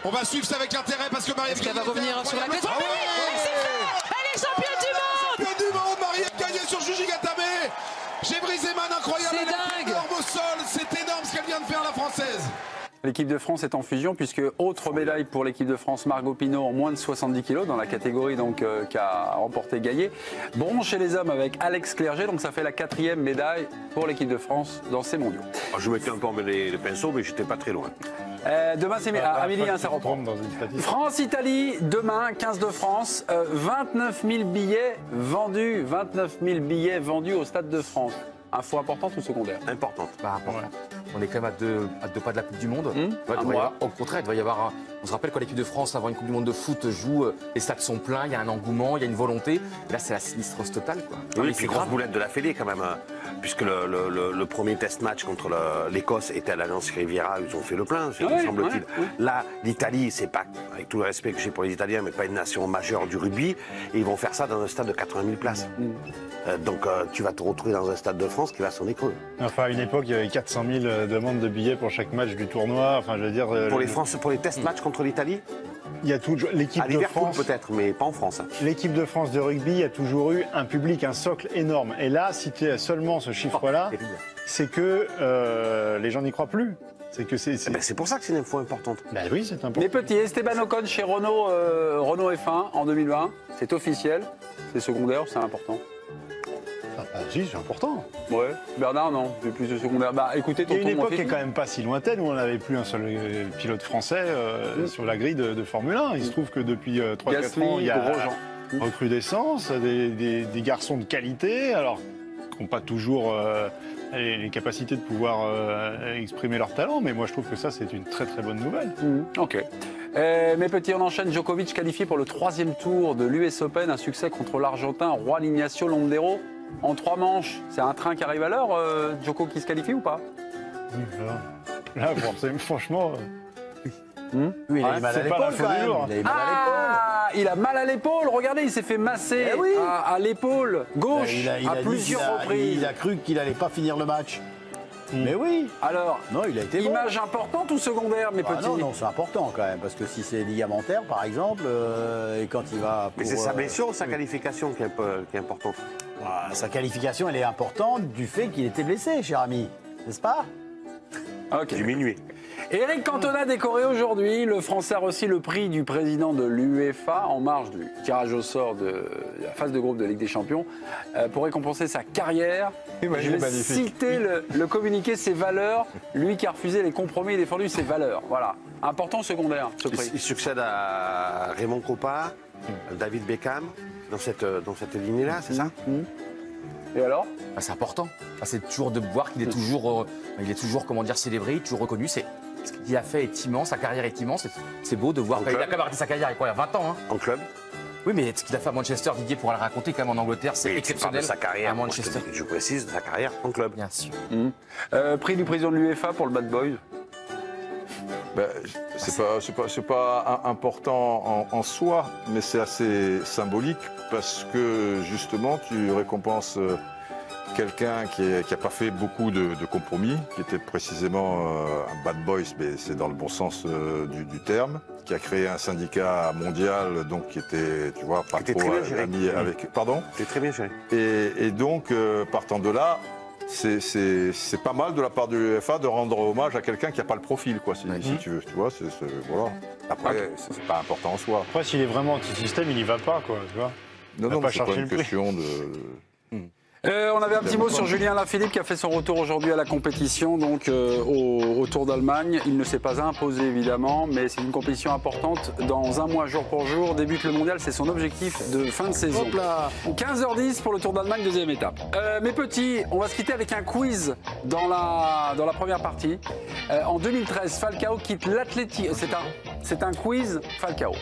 on va suivre ça avec intérêt parce que Marie-Ève Gaillet va revenir sur la tête. Ah ouais, Elle est championne du monde. championne du monde, Marie-Ève Gaillet sur Juji Gatame. J'ai brisé man incroyable, C'est elle est dingue. énorme au sol, c'est énorme ce qu'elle vient de faire la Française. L'équipe de France est en fusion puisque autre médaille pour l'équipe de France, Margot Pinot en moins de 70 kg dans la catégorie donc qu'a remporté Gaillet. Bronze chez les hommes avec Alex Clerget, donc ça fait la 4e médaille pour l'équipe de France dans ces mondiaux. Je mettais encore les pinceaux, mais j'étais pas très loin. Demain c'est à midi, ça reprend. Dans une statistique. France-Italie, demain, 15 de France, 29 000 billets vendus, 29 000 billets vendus au Stade de France. Info importante ou secondaire? Importante. Bah, important. On est quand même à deux pas de la Coupe du Monde. Un Ouais, il devrait y mois. avoir- au contraire, il doit y avoir on se rappelle quand l'équipe de France, avant une Coupe du Monde de foot, joue, les stades sont pleins, il y a un engouement, il y a une volonté. Et là, c'est la sinistrose totale, quoi. Oui, mais et puis grosse boulette de la Fédé quand même, puisque le premier test match contre l'Écosse était à l'Alliance Riviera, ils ont fait le plein, semble-t-il. Là, l'Italie, c'est pas, avec tout le respect que j'ai pour les Italiens, mais pas une nation majeure du rugby, et ils vont faire ça dans un stade de 80 000 places. Donc tu vas te retrouver dans un stade de France qui va sonner creux. Enfin, à une époque, il y avait 400 000 demandes de billets pour chaque match du tournoi. Enfin, je veux dire. Pour les test matchs contre l'Italie, il y a tout. L'équipe à de Liverpool France. peut-être, mais pas en France. L'équipe de France de rugby a toujours eu un public, un socle énorme. Et là, si tu as seulement ce chiffre-là, c'est que les gens n'y croient plus. C'est que c'est pour ça que c'est une info importante. Ben oui, c'est important. Les petits, Esteban Ocon chez Renault, Renault F1 en 2020, c'est officiel, c'est secondaire, c'est important. Si, c'est important. Ouais. Bernard, non, c'est plus de secondaire. Bah écoutez, Il y a une tonton, époque qui est quand même pas si lointaine où on n'avait plus un seul pilote français sur la grille de Formule 1. Il se trouve que depuis 3-4 ans, il y a Grosjean. recrudescence, des garçons de qualité, alors qui n'ont pas toujours les capacités de pouvoir exprimer leur talent, mais moi je trouve que ça c'est une très très bonne nouvelle. Ok. Mes petits, on enchaîne. Djokovic qualifié pour le 3e tour de l'US Open, un succès contre l'Argentin Juan Ignacio Londero en 3 manches. C'est un train qui arrive à l'heure, Djoko qui se qualifie ou pas? Là, franchement. Oui, il a eu mal à c'est pas l'épaule la quand fin du même. jour. Il a eu mal à l'épaule. Ah, il a mal à l'épaule. Regardez, il s'est fait masser à l'épaule gauche à plusieurs reprises. Il a cru qu'il n'allait pas finir le match. Mais oui. Alors, non, il a été image importante ou secondaire, mes petits? Non, c'est important quand même, parce que si c'est ligamentaire, par exemple, et quand il va... Mais c'est sa blessure ou sa qualification qui est importante? Sa qualification, elle est importante du fait qu'il était blessé, cher ami, n'est-ce pas? Du minuit. Eric Cantona décoré aujourd'hui. Le Français a reçu le prix du président de l'UEFA en marge du tirage au sort de la phase de groupe de Ligue des Champions pour récompenser sa carrière. Je vais citer le communiqué, ses valeurs. Lui qui a refusé les compromis et défendu ses valeurs. Voilà. Important secondaire, ce prix. Il succède à Raymond Kopa, David Beckham, dans cette lignée-là, c'est ça? Et alors? C'est important. C'est toujours de voir qu'il est toujours, comment dire, célébré, toujours reconnu. Ce qu'il a fait est immense, sa carrière est immense. C'est beau de voir qu'il a quand même arrêté sa carrière il y a 20 ans. Hein. En club? Oui, mais ce qu'il a fait à Manchester, Didier pourra le raconter quand même en Angleterre, c'est exceptionnel. De sa carrière à Manchester. Je précise, de sa carrière en club. Bien sûr. Prix du président de l'UEFA pour le Bad Boys. Ben, c'est pas important en soi, mais c'est assez symbolique parce que justement tu récompenses quelqu'un qui n'a pas fait beaucoup de compromis, qui était précisément un bad boy, mais c'est dans le bon sens du terme, qui a créé un syndicat mondial, donc qui était, tu vois, pas trop ami avec. Pardon? C'était très bien géré. Et donc, partant de là, c'est pas mal de la part de l'UEFA de rendre hommage à quelqu'un qui n'a pas le profil, quoi, si tu veux. Tu vois, voilà. Après, c'est pas important en soi. Après, s'il est vraiment anti-système, il n'y va pas, quoi, tu vois. Non, c'est pas une question de... On avait un petit mot sur Julien Alaphilippe qui a fait son retour aujourd'hui à la compétition, donc au Tour d'Allemagne. Il ne s'est pas imposé évidemment, mais c'est une compétition importante. Dans un mois, jour pour jour, débute le mondial, c'est son objectif de fin de saison. 15h10 pour le Tour d'Allemagne, deuxième étape. Mes petits, on va se quitter avec un quiz dans la première partie. En 2013, Falcao quitte l'Athletic. C'est un quiz Falcao,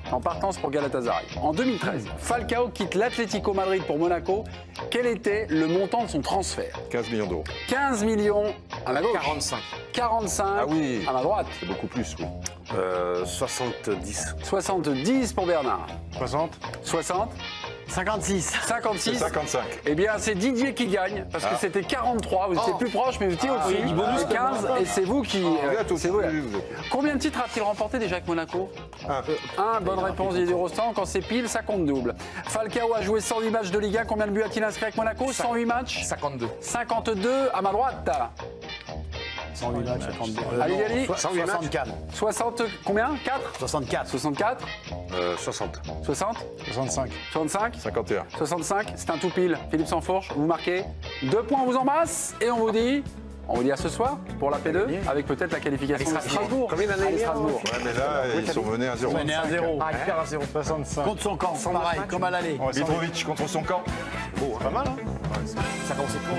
en partance pour Galatasaray. En 2013, Falcao quitte l'Atlético Madrid pour Monaco. Quel était le montant de son transfert? 15 millions d'euros. 15 millions à ma gauche. 45. 45 à ma droite. C'est beaucoup plus, oui. 70. 70 pour Bernard. 60. 60. 56. 56. 55. Eh bien, c'est Didier qui gagne, parce que c'était 43. Vous étiez plus proche, mais vous étiez au-dessus. du bonus, 15, et c'est vous qui... c'est vous. Combien de titres a-t-il remporté déjà avec Monaco? Un. Bonne réponse, Didier Rostand. Quand c'est pile, ça compte double. Falcao a joué 108 matchs de Ligue 1. Combien de buts a-t-il inscrit avec Monaco? 108 matchs. 52. 52 à ma droite. 108 matchs, 52. Ali Gali, 64. 60, combien? 4? 64. 64. 60. 60. 65. 65. 51. 65, c'est un tout pile. Philippe Sansfourche, vous marquez 2 points, on vous embrasse et on vous dit à ce soir pour la P2 avec peut-être la qualification de Strasbourg. Combien d'années? Strasbourg. Ouais, mais là, ils sont menés à 0. Menés à 0. Ah, il perd à 0. 65. Contre son camp, pareil, comme à l'aller. Mitrovic contre son camp. Pas mal, hein? Ça commence pour.